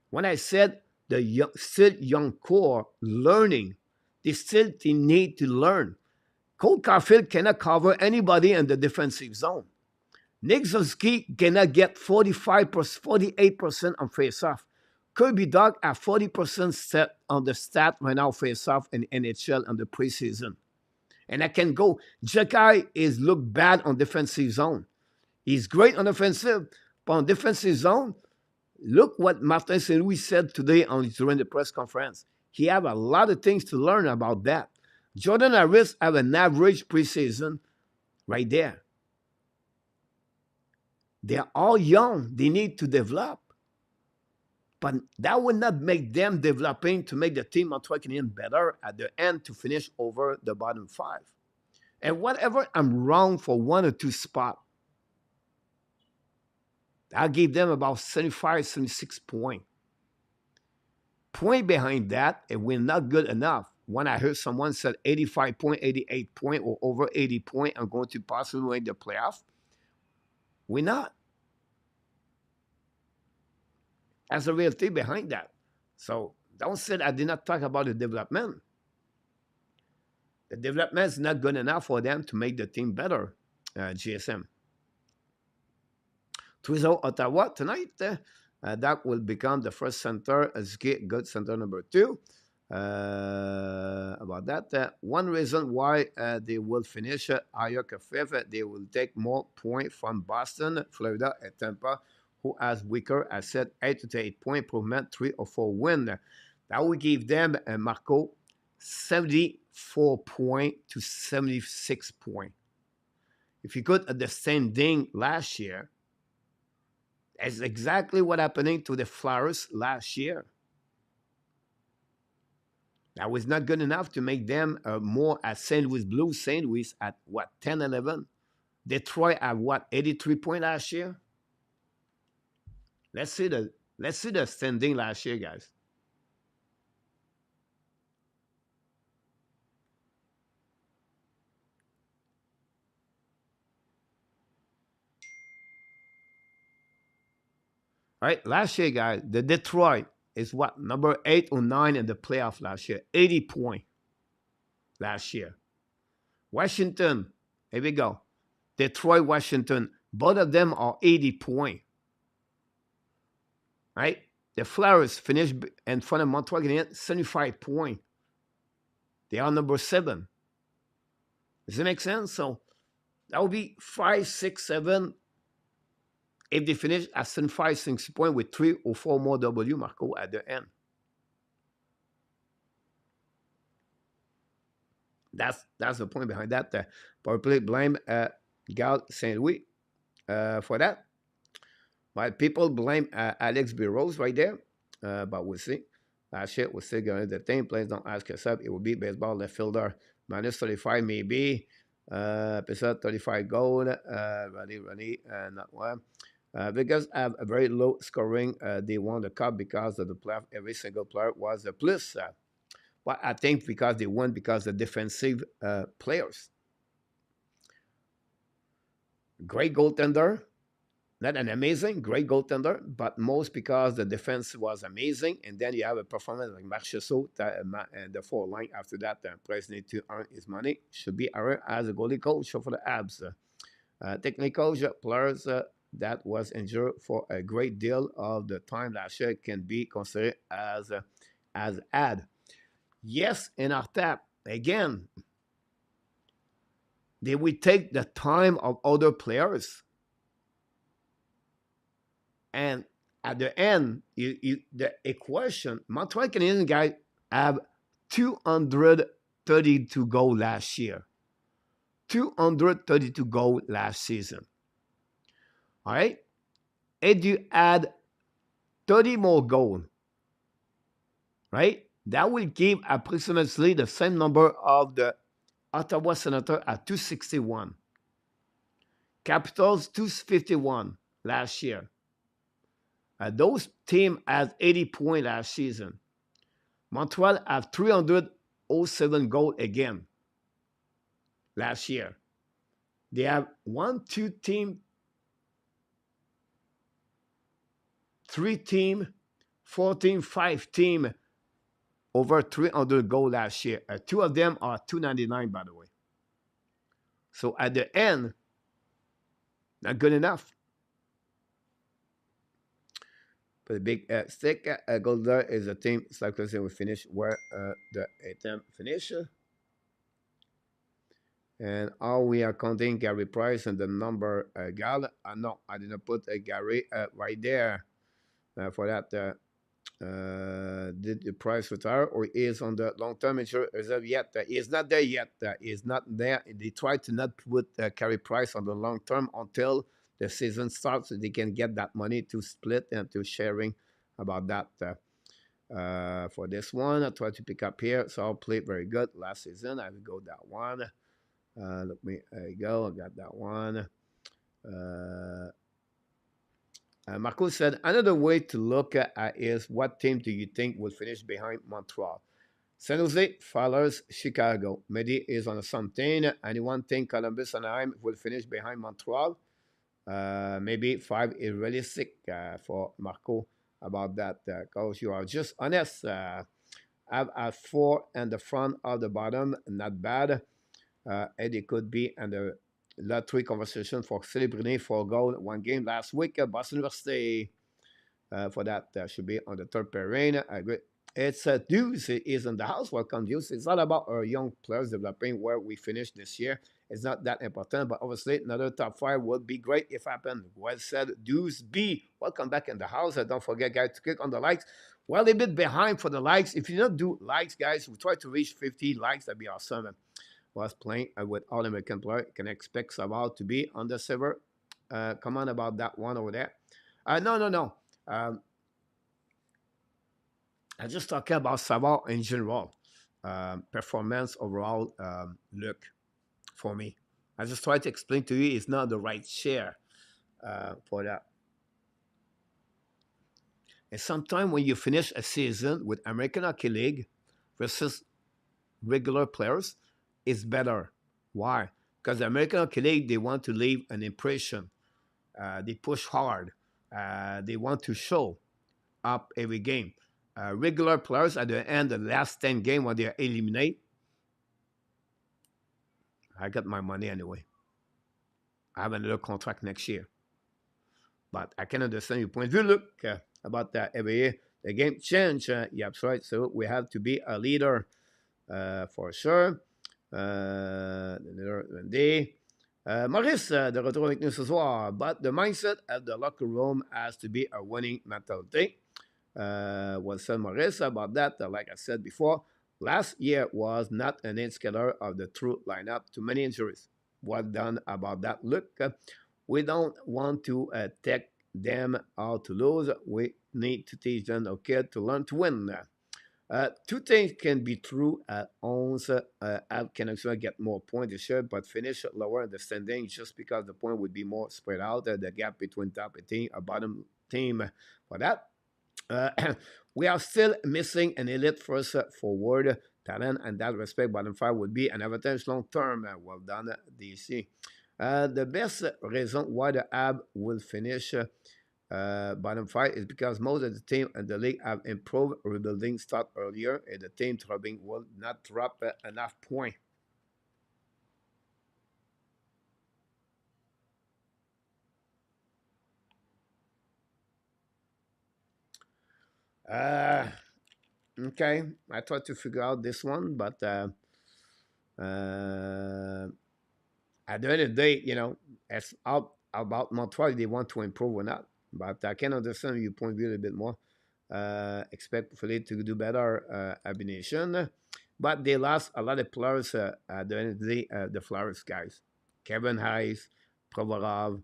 When I said the still young core learning, they need to learn. Cole Caulfield cannot cover anybody in the defensive zone. Nick Zolski cannot get 48% on face-off. Kirby Dach at 40% set on the stat right now face-off in NHL on the preseason. And I can go. Jacky is look bad on defensive zone. He's great on offensive, but on defensive zone, look what Matheson said today during the press conference. He have a lot of things to learn about that. Jordan Harris have an average preseason right there. They're all young. They need to develop. But that would not make them developing to make the team Montreal Canadiens better at the end to finish over the bottom five. And whatever I'm wrong for one or two spots, I'll give them about 75, 76 points. Point behind that, it will not good enough. When I heard someone said 85 point, 88 point, or over 80 point, I'm going to possibly make the playoff. We're not. That's the reality behind that. So don't say I did not talk about the development. The development is not good enough for them to make the team better, GSM. 3-0 Ottawa tonight. That will become the first center, good center number 2. About that, one reason why they will finish higher fifth, they will take more points from Boston, Florida, and Tampa, who has weaker, I said, 8 to 8 point improvement, 3 or 4 win. That will give them, Marco, 74 point to 76 point. If you could at the same thing last year, that's exactly what happening to the Flyers last year. That was not good enough to make them more at St. Louis Blues. St. Louis at what, 10-11? Detroit at what, 83 points last year? Let's see the standing last year, guys. All right, last year, guys, the Detroit is what, number 8 or 9 in the playoff last year. 80 points last year. Washington, here we go. Detroit, Washington, both of them are 80 points. Right? The Flyers finished in front of Montreal Canadiens, 75 points. They are number 7. Does it make sense? So that would be 5, 6, 7. If they finish at 75, 60 points with 3 or 4 more W, Marco, at the end. That's the point behind that. Power play blame Gal St. Louis for that. But people blame Alex Burrows right there. But we'll see. Last year, we're still going to the team. Players don't ask us up. It will be baseball left fielder. Minus 35 maybe. Episode 35 goal. Runny, not one. Vegas have a very low scoring. They won the cup because of the playoff. Every single player was a plus. But I think because they won because of defensive players. Great goaltender. Not an amazing, great goaltender, but most because the defense was amazing. And then you have a performance like Matheson, and the 4 line after that. The player need to earn his money. Should be earned as a goalie coach for the Habs. Technical players that was injured for a great deal of the time last year can be considered as ad. Yes, in our tap, again, they will take the time of other players. And at the end, the equation, Montreal Canadiens guys have 232 goals last year. 232 goals last season. All right? And you add 30 more goals, right? That will give approximately the same number of the Ottawa Senators at 261. Capitals 251 last year. Those teams had 80 points last season. Montreal have 307 goals again last year. They have one, two team, three team, 14, five team over 300 goals last year. Two of them are 299, by the way. So at the end, not good enough. But the big stick goal there is a team cyclist will finish where the attempt finish. And all we are counting Gary Price and the number Gal. No, I didn't put a Gary right there for that. Did the Price retire or is on the long-term insurance reserve yet? He is not there yet. He is not there. They try to not put Carey Price on the long term until the season starts, so they can get that money to split and to sharing about that. For this one, I try to pick up here. So I'll play very good last season. I will go that one. Let me go. I got that one. Marco said, another way to look at is what team do you think will finish behind Montreal? San Jose, Flyers, Chicago. Medi is on something. Anyone think Columbus and Anaheim will finish behind Montreal? Maybe 5 is realistic for Marco about that. Because you are just honest. Have a 4 and the front of the bottom, not bad. And it could be in the lottery conversation for Celebrity for goal 1 game last week. Boston University for that should be on the third pairing. I agree. It's Deuce is in the house. Welcome, Deuce. It's all about our young players developing where we finished this year. It's not that important, but obviously another top 5 would be great if happened. Well said, Deuce B. Welcome back in the house. Don't forget, guys, to click on the likes. Well, a bit behind for the likes. If you don't do likes, guys, we try to reach 50 likes. That'd be awesome. Was playing with All American player. Can expect Savard to be on the server. Comment about that one over there. No. I just talking about Savard in general. Performance overall look for me. I just try to explain to you it's not the right share for that. And sometimes when you finish a season with American Hockey League versus regular players, it's better. Why? Because the American Hockey League, they want to leave an impression. They push hard. They want to show up every game. Regular players at the end, the last 10 games when they are eliminated, I got my money anyway. I have another contract next year. But I can understand your point of view. Look, about that every year. The game change. Yeah, that's right. So we have to be a leader for sure. Maurice, de retour avec nous ce soir. But the mindset at the locker room has to be a winning mentality. Well said, Maurice, about that. Like I said before, last year was not an indicator of the true lineup. Too many injuries. Well done about that. Look, we don't want to take them out to lose. We need to teach them, okay, to learn to win. Two things can be true at Ons. Can actually get more points this year, but finish lower in the standing just because the point would be more spread out. The gap between top team, a bottom team for that. We are still missing an elite first forward talent, and that respect, bottom 5 would be an advantage long term. Well done, DC. The best reason why the Habs will finish bottom 5 is because most of the team and the league have improved rebuilding start earlier, and the team dropping will not drop enough points. Okay, I tried to figure out this one, but at the end of the day, it's out about Montreal. They want to improve or not. But I can understand your point of view a little bit more. Expect Philly to do better combination. But they lost a lot of players at the end of the day, the Flyers guys. Kevin Hayes, Provorov.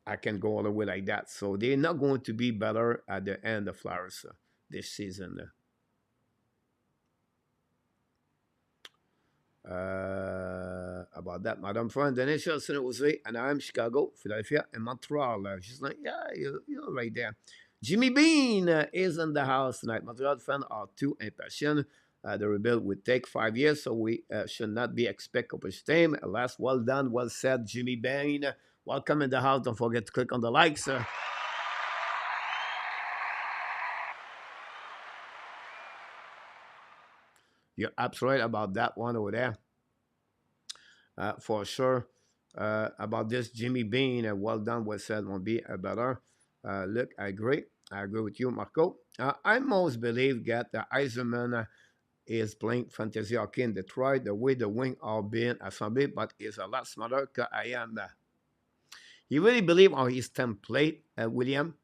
I can go all the way like that. So they're not going to be better at the end of Flyers this season. About that, Madame Friend, the nation of San Jose, Anaheim, Chicago, Philadelphia, and Montreal. She's like, yeah, you're right there. Jimmy Bean is in the house tonight. Montreal fans are too impatient. The rebuild would take 5 years, so we should not be expect of his team. Last, well done, well said, Jimmy Bean. Welcome in the house. Don't forget to click on the likes. You're absolutely right about that one over there, for sure. About this Jimmy Bean, well done, well said, won't be better. Look, I agree. I agree with you, Marco. I most believe that the Eisenman is playing fantasy hockey in Detroit the way the wing are being assembled, but is a lot smarter than I am. He really believe on his template, William.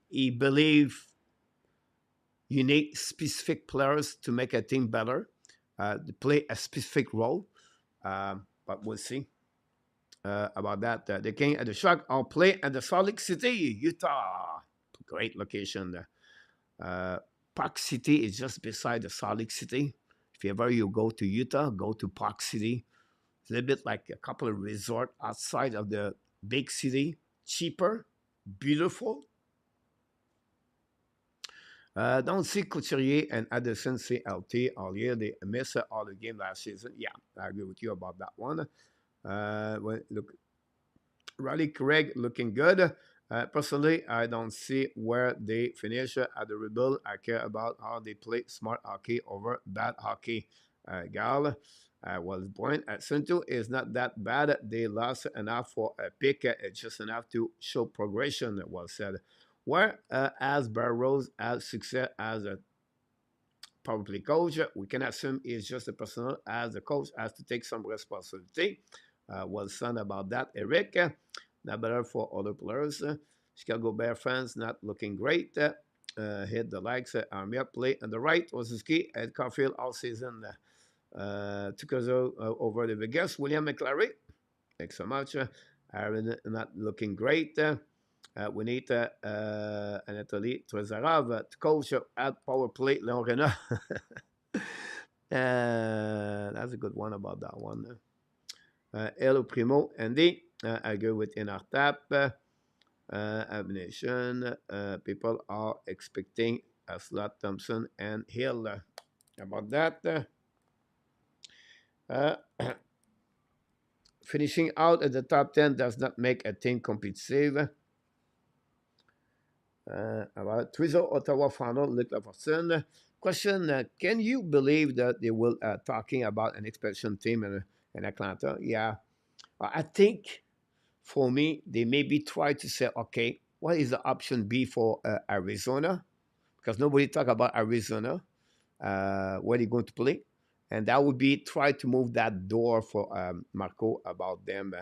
He believe you need specific players to make a team better, to play a specific role. But we'll see about that. The King and the Shark are playing at the Salt Lake City, Utah. Great location. Park City is just beside the Salt Lake City. If ever you go to Utah, go to Park City. It's a little bit like a couple of resorts outside of the big city. Cheaper, beautiful. Don't see Couturier and Addison CLT all year. They missed all the game last season. Yeah, I agree with you about that one. Look, Riley Craig looking good. Personally, I don't see where they finish at the rebuild. I care about how they play smart hockey over bad hockey. Gal was point. Sintu is not that bad. They lost enough for a pick. It's just enough to show progression, was said. Where as Barrows has success as a probably coach, we can assume he's just a personal as a coach has to take some responsibility. Well said about that, Eric. Not better for other players. Chicago Bear fans not looking great. Hit the likes. Armia play on the right was his key at Caulfield all season. Took us over the Vegas. William McClary. Thanks so much. Aaron not looking great. We need Anatoly Trezarov to coach at power play. Leon Renard. That's a good one about that one. Hello Primo, Andy. I go with Inartap. Abnation. People are expecting a Slot Thompson and Hill. About that. Finishing out at the top 10 does not make a team competitive. About Twizo, Ottawa final, Luc Lafortune. Question, can you believe that they will talking about an expansion team in Atlanta? Yeah. I think for me, they maybe try to say, okay, what is the option B for Arizona? Because nobody talk about Arizona, where they're going to play. And that would be try to move that door for Marco about them.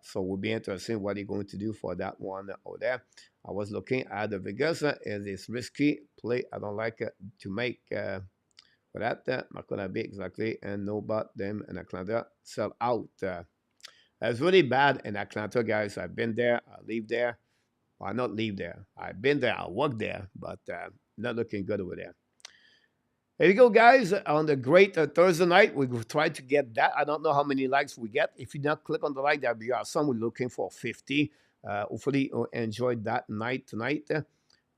So it will be interesting what they're going to do for that one over there. I was looking at the Vegas. It's risky play. I don't like to make for that. Marco Labbé, exactly. And know about them in Atlanta. Sell out. It's really bad in Atlanta, guys. I've been there. I live there. Well, not live there. I've been there. I work there. But not looking good over there. Here we go, guys. On the great Thursday night, we will try to get that. I don't know how many likes we get. If you not click on the like, that would be awesome. We're looking for 50. Hopefully, you enjoyed that night tonight.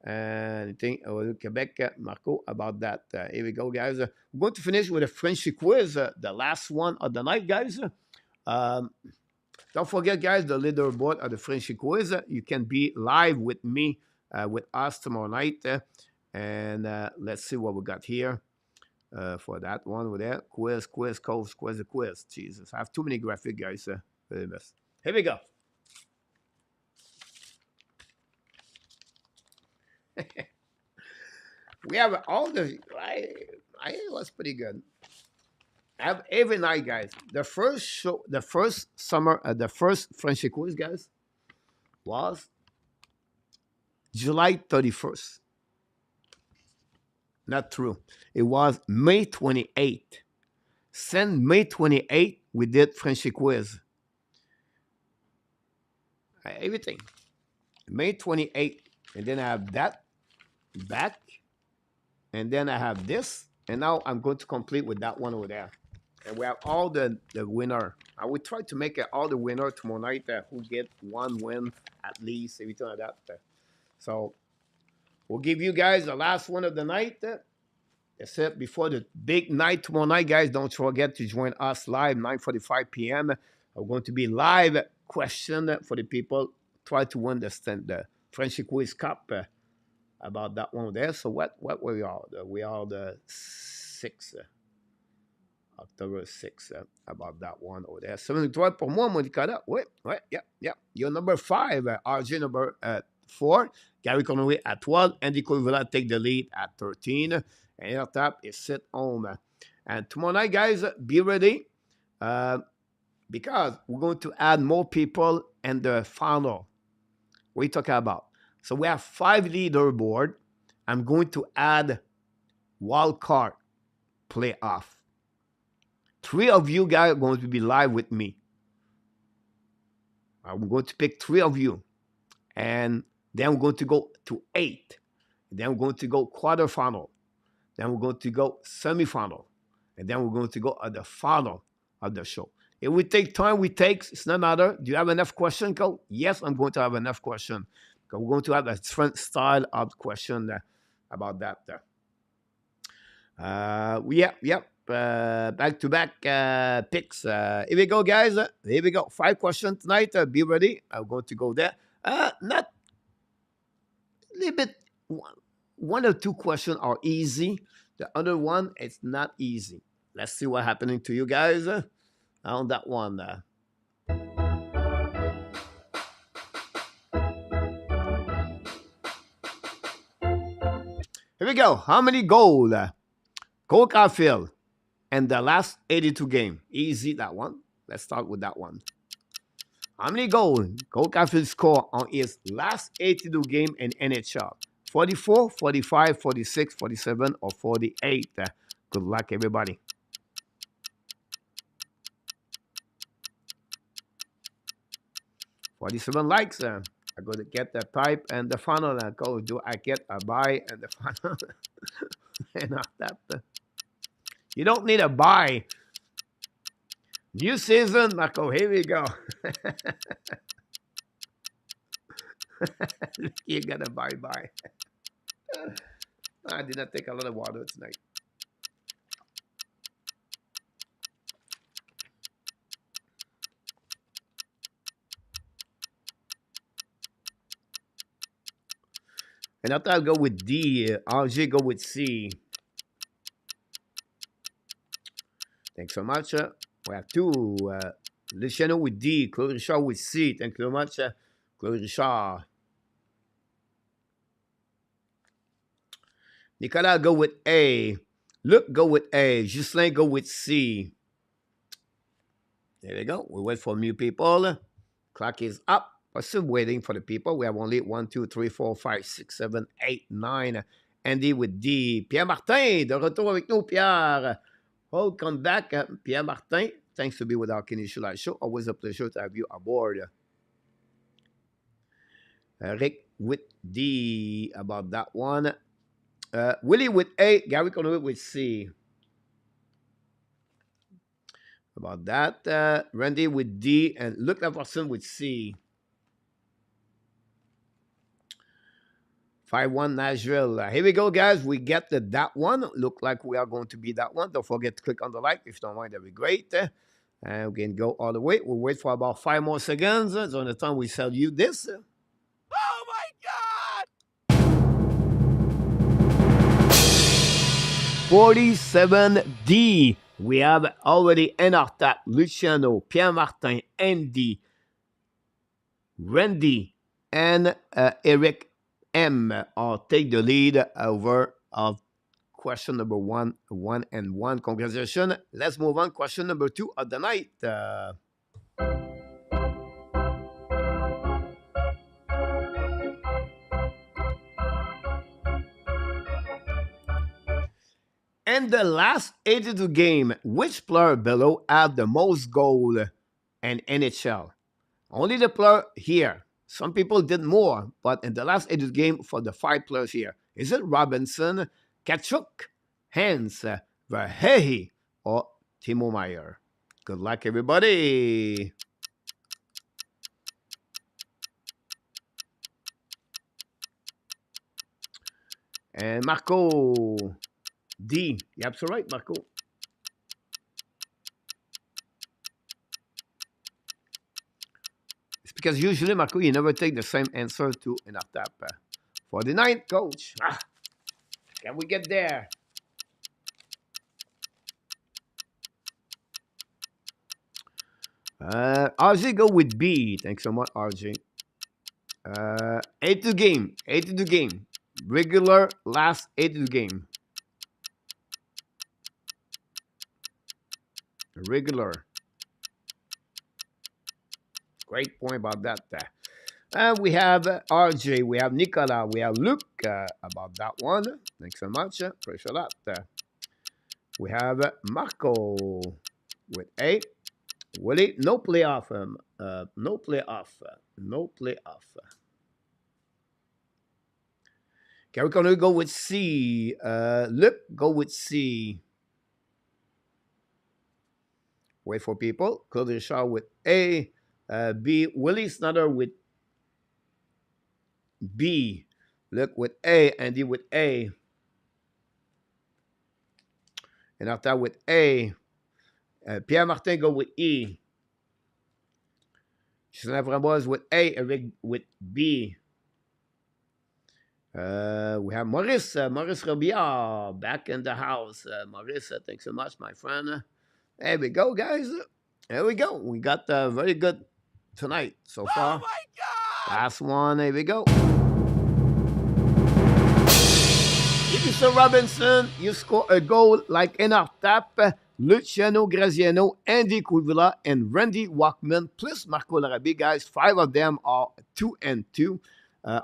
And I think Quebec, Marco, about that. Here we go, guys. We're going to finish with a Frenchy quiz, the last one of the night, guys. Don't forget, guys, the leaderboard of the Frenchy quiz. You can be live with me, with us tomorrow night. And let's see what we got here. For that one over there. Quiz. Jesus, I have too many graphic guys. Here we go. We have all the. It was pretty good. I have every night, guys. The first show, the first summer, the first Frenchy quiz, guys, was July 31st. Not true. It was May 28th. Since May 28th, we did Frenchy quiz. Everything. May 28th. And then I have that back. And then I have this. And now I'm going to complete with that one over there. And we have all the winner. I will try to make all the winner tomorrow night who get one win at least. Everything like that. So we'll give you guys the last one of the night. That's it. Before the big night tomorrow night, guys, don't forget to join us live 9:45 p.m. We're going to be live question for the people. Try to understand the Frenchy Quiz Cup about that one there. So what we are? We are the 6th. October 6th, about that one over there. 73 pour moi, Monica. Oui, yeah. You're number 5, RJ number 4, Gary Conway at 12, Andy Colvilla take the lead at 13, and your top is sit home. And tomorrow night, guys, be ready because we're going to add more people in the final. What are you talking about? So we have 5 leaderboard. I'm going to add wild card playoff. 3 of you guys are going to be live with me. I'm going to pick 3 of you. And then we're going to go to 8. Then we're going to go quarterfinal. Then we're going to go semifinal. And then we're going to go at the final of the show. If we take time, we take. It's no matter. Do you have enough questions, Cole? Yes, I'm going to have enough questions. Because we're going to have a different style of question about that. Back-to-back picks. Here we go, guys. Here we go. 5 questions tonight. Be ready. I'm going to go there. Not a little bit. 1 or 2 questions are easy. The other one, it's not easy. Let's see what's happening to you guys on that one. Here we go. How many goals? Cole Caulfield and the last 82 game. Easy, that one. Let's start with that one. How many goals Cole Caulfield scored on his last 82 game in NHL? 44, 45, 46, 47, or 48? Good luck, everybody. $47 likes. I go to get the pipe and the funnel. And go, do I get a buy and the funnel? And not that. You don't need a buy. New season, Marco, here we go. You got a bye-bye. I did not take a lot of water tonight. And after I go with D, RJ go with C. Thanks so much. We have 2. Luciano with D, Claude Richard with C. Thank you very much, Claude Richard. Nicolas go with A. Luke go with A. Ghislain go with C. There we go. We wait for new people. Clock is up. We're still waiting for the people. We have only 1, 2, 3, 4, 5, 6, 7, 8, 9. Andy with D. Pierre Martin, de retour avec nous, Pierre. Welcome back, Pierre Martin. Thanks to be with our Canadian Live Show. Always a pleasure to have you aboard. Rick with D about that one. Willie with A. Gary Conway with C. About that. Randy with D. And Luc Laforson with C. 5-1 Nashville. Here we go, guys. We get that one. Look like we are going to be that one. Don't forget to click on the like. If you don't mind, that'd be great. And we can go all the way. We'll wait for about 5 more seconds. So on the time we sell you this. Oh, my God! 47D. We have already in our top Luciano, Pierre Martin, Andy, Randy, and Eric M. I'll take the lead over of question number 1, 1 and 1. Congratulations. Let's move on. Question number 2 of the night. In the last 82 game, which player below had the most goal in NHL? Only the player here. Some people did more, but in the last 82 game for the 5 players here, is it Robinson, Kachuk, Hans, Verhey, or Timo Meier? Good luck, everybody. And Marco D. You're absolutely right, Marco. It's because usually, Marco, you never take the same answer to an tap. For the ninth, coach. Can we get there? RJ go with B. Thanks so much, RJ. 82 game. 82 game. Regular last 82 game. Regular. Great point about that. And we have RJ, we have Nicola, we have Luke about that one. Thanks so much. Appreciate that. We have Marco with A. Willie, no playoff. No playoff. No playoff. Gary Connor go with C. Luke, go with C. Wait for people. Claude Richard with A. B. Willie Snutter with B. Luke with A. Andy with A. And after that with A. Pierre Martin go with E. Justin Framboise with A. Eric with B. We have Maurice. Maurice Robillard back in the house. Maurice, thanks so much, my friend. There we go, guys. There we go. We got very good tonight so far. Oh my God! Last one. There we go. If you saw Robinson, you score a goal like in our tap. Luciano Graziano, Andy Quivila, and Randy Walkman, plus Marco Larabie, guys. 5 of them are 2-2.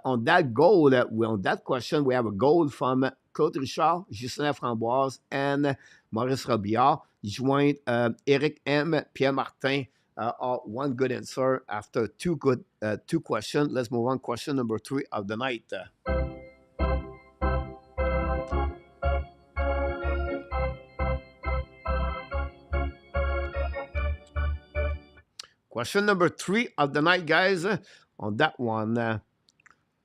On that goal, on that question, we have a goal from Claude Richard, Justin Framboise, and Maurice Robillard. Joint Eric M, Pierre Martin are one good answer after two questions. Let's move on. Question number 3 of the night. Question number 3 of the night, guys. On that one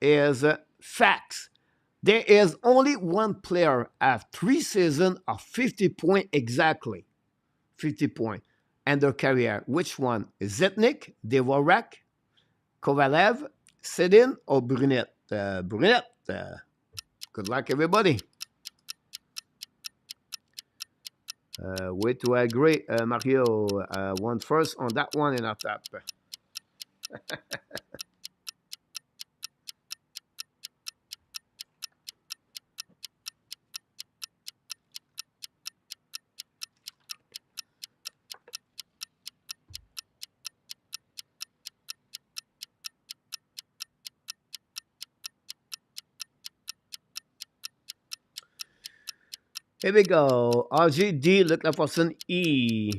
is facts. There is only one player have 3 seasons of 50 points exactly. 50 points in their career. Which one? Zetnik, Dvorak, Kovalev, Sedin, or Brunette? Brunette. Good luck, everybody. Way to agree, Mario. One first on that one and after that. Here we go. RGD, look la person E.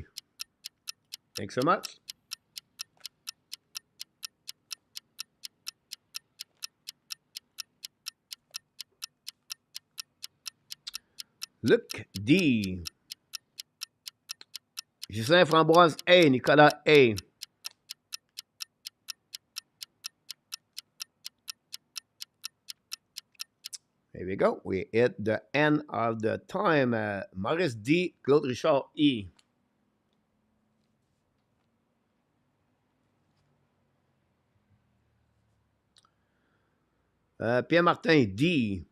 Thanks so much. Luc D. Justin Framboise A. Nicolas A. There we go. We hit the end of the time. Maurice D. Claude Richard E. Pierre Martin D.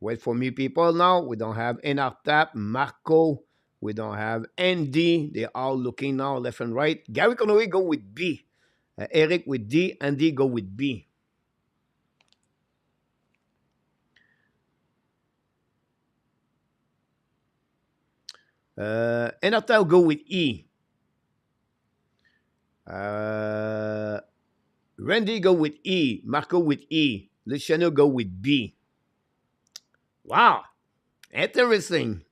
Wait for me, people. Now we don't have enough tap. Marco. We don't have Andy. They're all looking now left and right. Gary Conway go with B. Eric with D. Andy go with B. Enata go with E. Randy go with E. Marco with E. Luciano go with B. Wow. Interesting.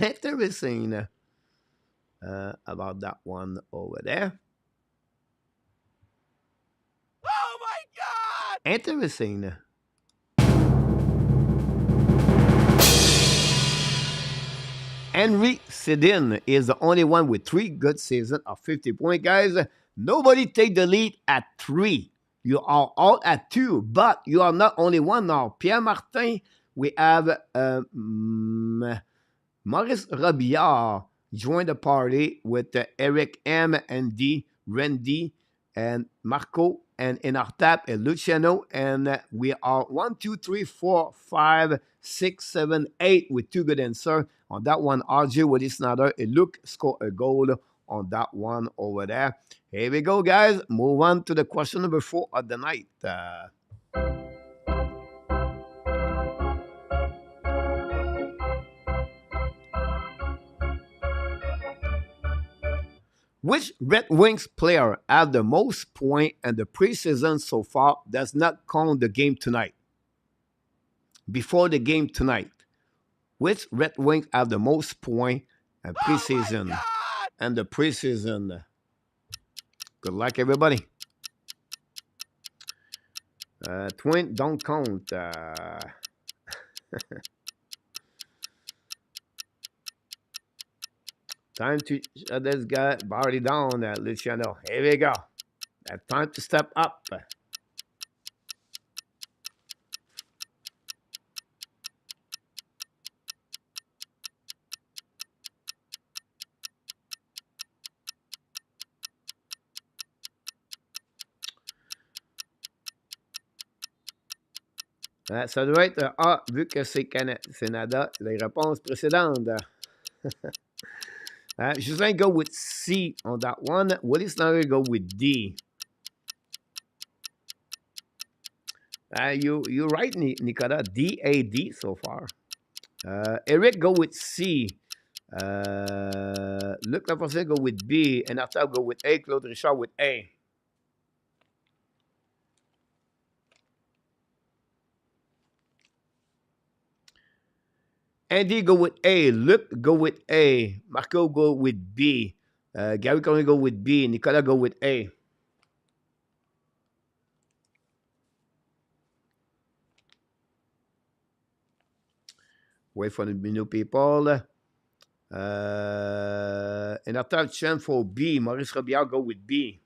Interesting about that one over there. Oh my God! Interesting. Henry Sedin is the only one with 3 good seasons of 50 points, guys. Nobody take the lead at 3. You are all at 2, but you are not only one now. Pierre Martin, we have Maurice Robillard join the party with Eric M and D, Randy, and Marco, and in our tap, Luciano, and we are 1, 2, 3, 4, 5, 6, 7, 8 with 2 good answers. On that one, RJ with his another, and Luke score a goal on that one over there. Here we go, guys. Move on to the question number 4 of the night. Which Red Wings player have the most points in the preseason so far does not count the game tonight? Before the game tonight, which Red Wings have the most points in preseason? Oh And the preseason. Good luck, everybody. Twin don't count. Time to shut this guy already down, Luciano. Here we go. Time to step up. Ça doit être A, vu que c'est Canada, les réponses précédentes. Justin go with C on that one. Willis now go with D. You're right, Nicolas. D-A-D so far. Eric go with C. Luc Laforcé go with B. And after go with A. Claude Richard with A. Andy go with A. Luc go with A. Marco go with B. Gary Conley go with B. Nicolas go with A. Wait for the new people. And after chance for B. Maurice Robillard go with B.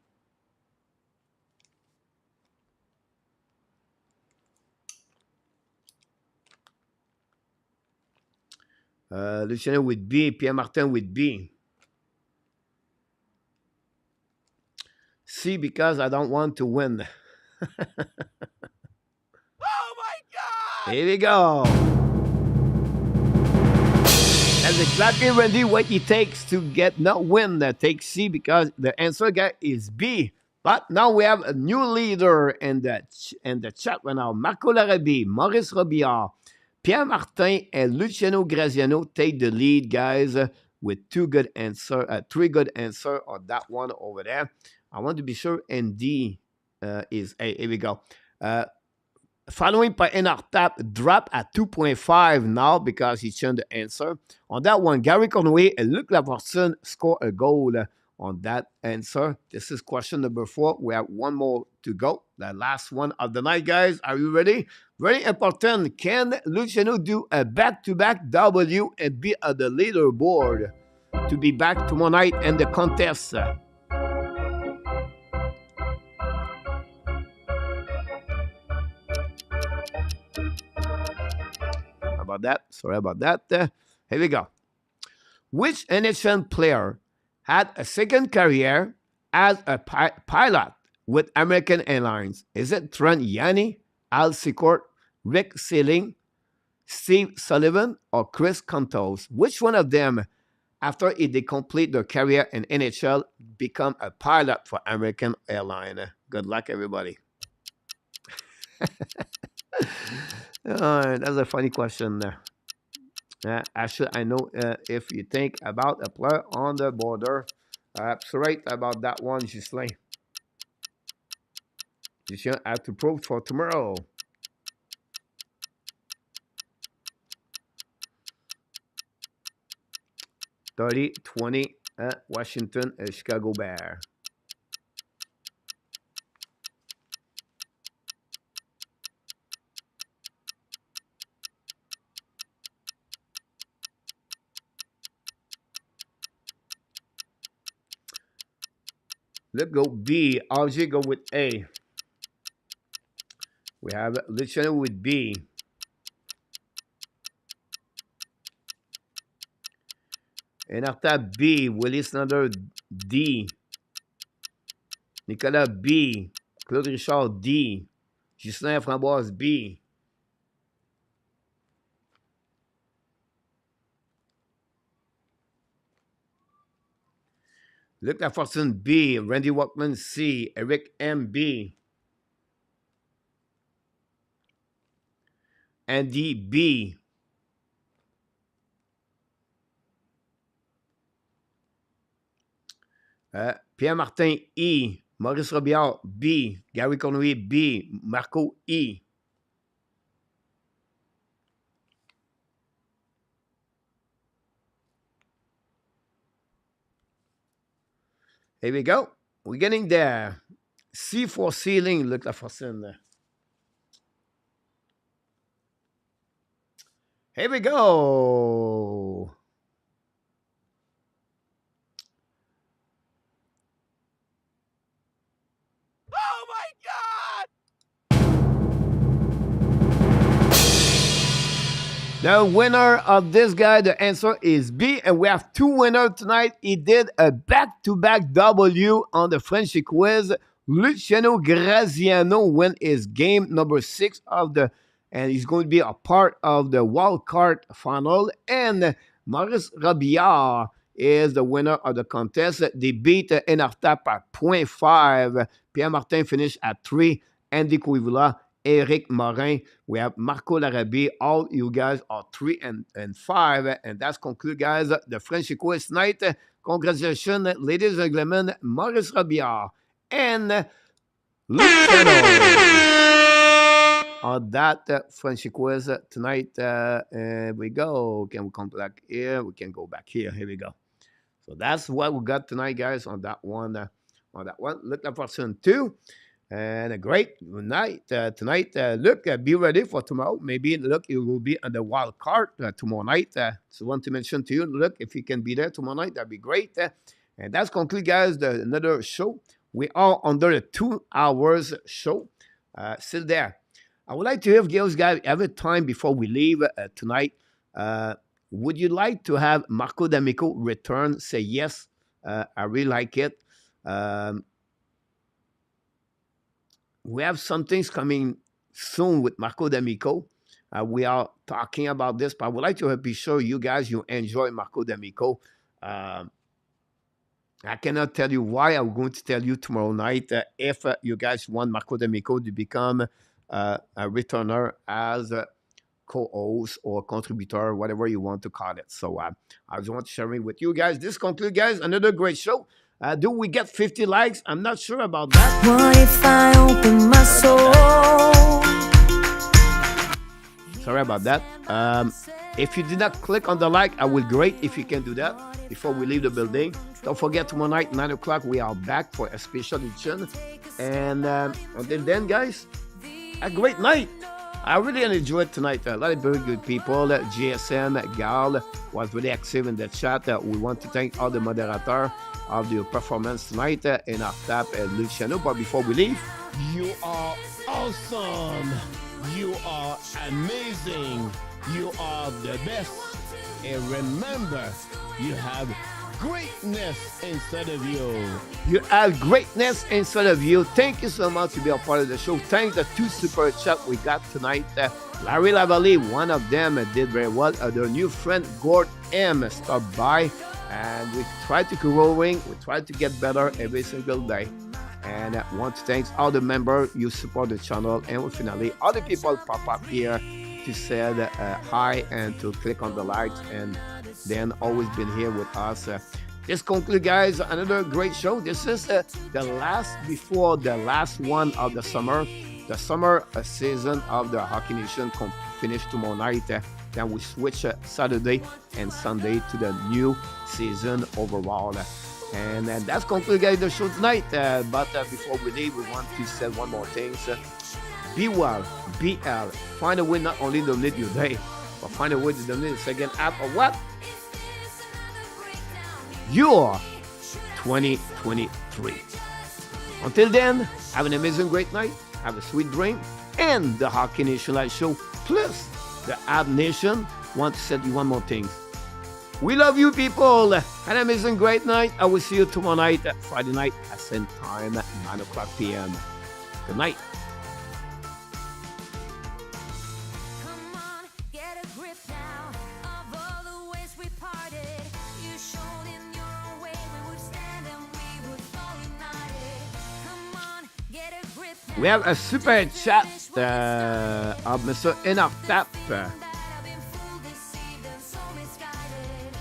Luciano with B. Pierre Martin with B. C because I don't want to win. Oh my God! Here we go. That's exactly, Randy, what it takes to get not win. Take C because the answer guy is B. But now we have a new leader in the chat right now. Marco Larabie, Maurice Robillard, Pierre Martin, and Luciano Graziano take the lead, guys, with 3 good answers on that one over there. I want to be sure ND is A. Here we go. Following by Tap drop at 2.5 now because he changed the answer. On that one, Gary Conway and Luc Laforcé score a goal on that answer. This is question number 4. We have one more to go. The last one of the night, guys. Are you ready? Very important. Can Luciano do a back-to-back W and be at the leaderboard to be back tomorrow night in the contest? About that. Sorry about that. Here we go. Which NHL player had a second career as a pilot with American Airlines? Is it Trent Yanni, Al Secord, Rick Sealing, Steve Sullivan, or Chris Contos? Which one of them, after they complete their career in NHL, become a pilot for American Airlines? Good luck, everybody. That's a funny question. Actually, I know if you think about a player on the border. Right about that one, Ghislain. You have to prove for tomorrow. $30, $20, Washington, Chicago Bear. Let's go B. RJ go with A. We have Luciano with B. Enarta B. Willis Nader D. Nicolas B. Claude Richard D. Justin Framboise B. Luc Lafortune B. Randy Walkman C. Eric M B. Andy B. Pierre-Martin E. Maurice Robillard B. Gary Conway B. Marco E. Here we go. We're getting there. C for ceiling. Luc Lafortune. Here we go. Oh my God! The winner of this guy, the answer is B, and we have two winners tonight. He did a back-to-back W on the Frenchy quiz. Luciano Graziano win his game number 6 of the, and he's going to be a part of the wild card final. And Maurice Robillard is the winner of the contest. They beat Enarta by 0.5. Pierre Martin finished at 3. Andy Cuivula, Eric Morin. We have Marco Larabie. All you guys are 3 and 5. And that's conclude, guys, the Frenchy quiz tonight. Congratulations, ladies and gentlemen, Maurice Robillard and Luciano on that Frenchy quiz tonight. We go. Can we come back here? We can go back here. Here we go. So that's what we got tonight, guys, on that one. Look at person 2. And a great night tonight. Look, be ready for tomorrow. Maybe, look, you will be on the wild card tomorrow night. So I want to mention to you, look, if you can be there tomorrow night, that'd be great. And that's conclude, guys, another show. We are under the 2 hours show. Still there. I would like to have you guys every time before we leave tonight. Would you like to have Marco D'Amico return? Say yes. I really like it. We have some things coming soon with Marco D'Amico. We are talking about this, but I would like to be sure you guys, you enjoy Marco D'Amico. I cannot tell you why. I'm going to tell you tomorrow night if you guys want Marco D'Amico to become a returner as a co-host or contributor, whatever you want to call it. So I just want to share it with you guys. This concludes, guys, another great show. Do we get 50 likes? I'm not sure about that. What if I open my soul? Sorry about that. If you did not click on the like, I will great if you can do that before we leave the building. Don't forget, tomorrow night, 9 o'clock, we are back for a special edition. And until then, guys, a great night. I really enjoyed tonight. A lot of very good people. GSM, Gal was really active in the chat. We want to thank all the moderators of the performance tonight in our tap and Luciano. But before we leave, you are awesome. You are amazing. You are the best. And remember, you have greatness inside of you. You have greatness inside of you. Thank you so much to be a part of the show. Thanks the 2 super chat we got tonight. Larry Lavalley, one of them did very well. Their new friend Gord M stopped by, and we try to growing. We try to get better every single day. And I want to thank all the members you support the channel, and we finally all the people pop up here to say hi and to click on the likes, and then always been here with us. This concludes, guys, another great show. This is the last before the last one of the summer. The summer season of the Hockey Nation finished tomorrow night. Then we switch Saturday and Sunday to the new season overall. And that's conclude, guys, the show tonight. But before we leave, we want to say one more thing. Be well, BL. Find a way not only to live your day, but find a way to donate the second half of what? Your 2023. Until then, have an amazing great night. Have a sweet dream. And the Hockey Nation Live Show, plus the Ab Nation, want to say you one more thing. We love you, people. Have an amazing great night. I will see you tomorrow night, Friday night, at same time, at 9 o'clock p.m. Good night. Come on, get a grip now of all the ways we parted. You showed in your own way we would stand and we would fall united. Come on, get a grip now. We have a super chat of Mr. Enough Tap. That I've been fooled, deceived, and so misguided.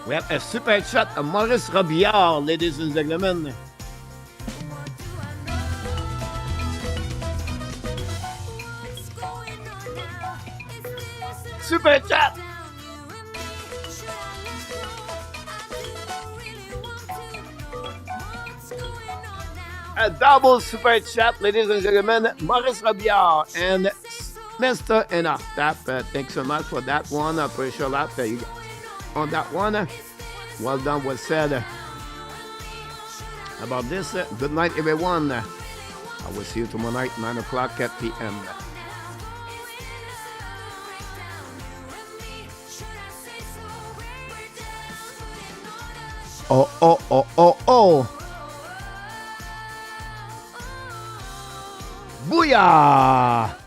We have a super chat of Maurice Robillard, ladies and gentlemen. What do I know? What's going on now? Is this a Super chat. down you and me? Should I let go? I do really want to know what's going on now. A double super chat, ladies and gentlemen. Maurice Robillard and Mr. Enough Tap. Thanks so much for that one. I appreciate that. You on that one. Well done, well said about this. Good night, everyone. I will see you tomorrow night, 9 o'clock at p.m. Oh. Booyah!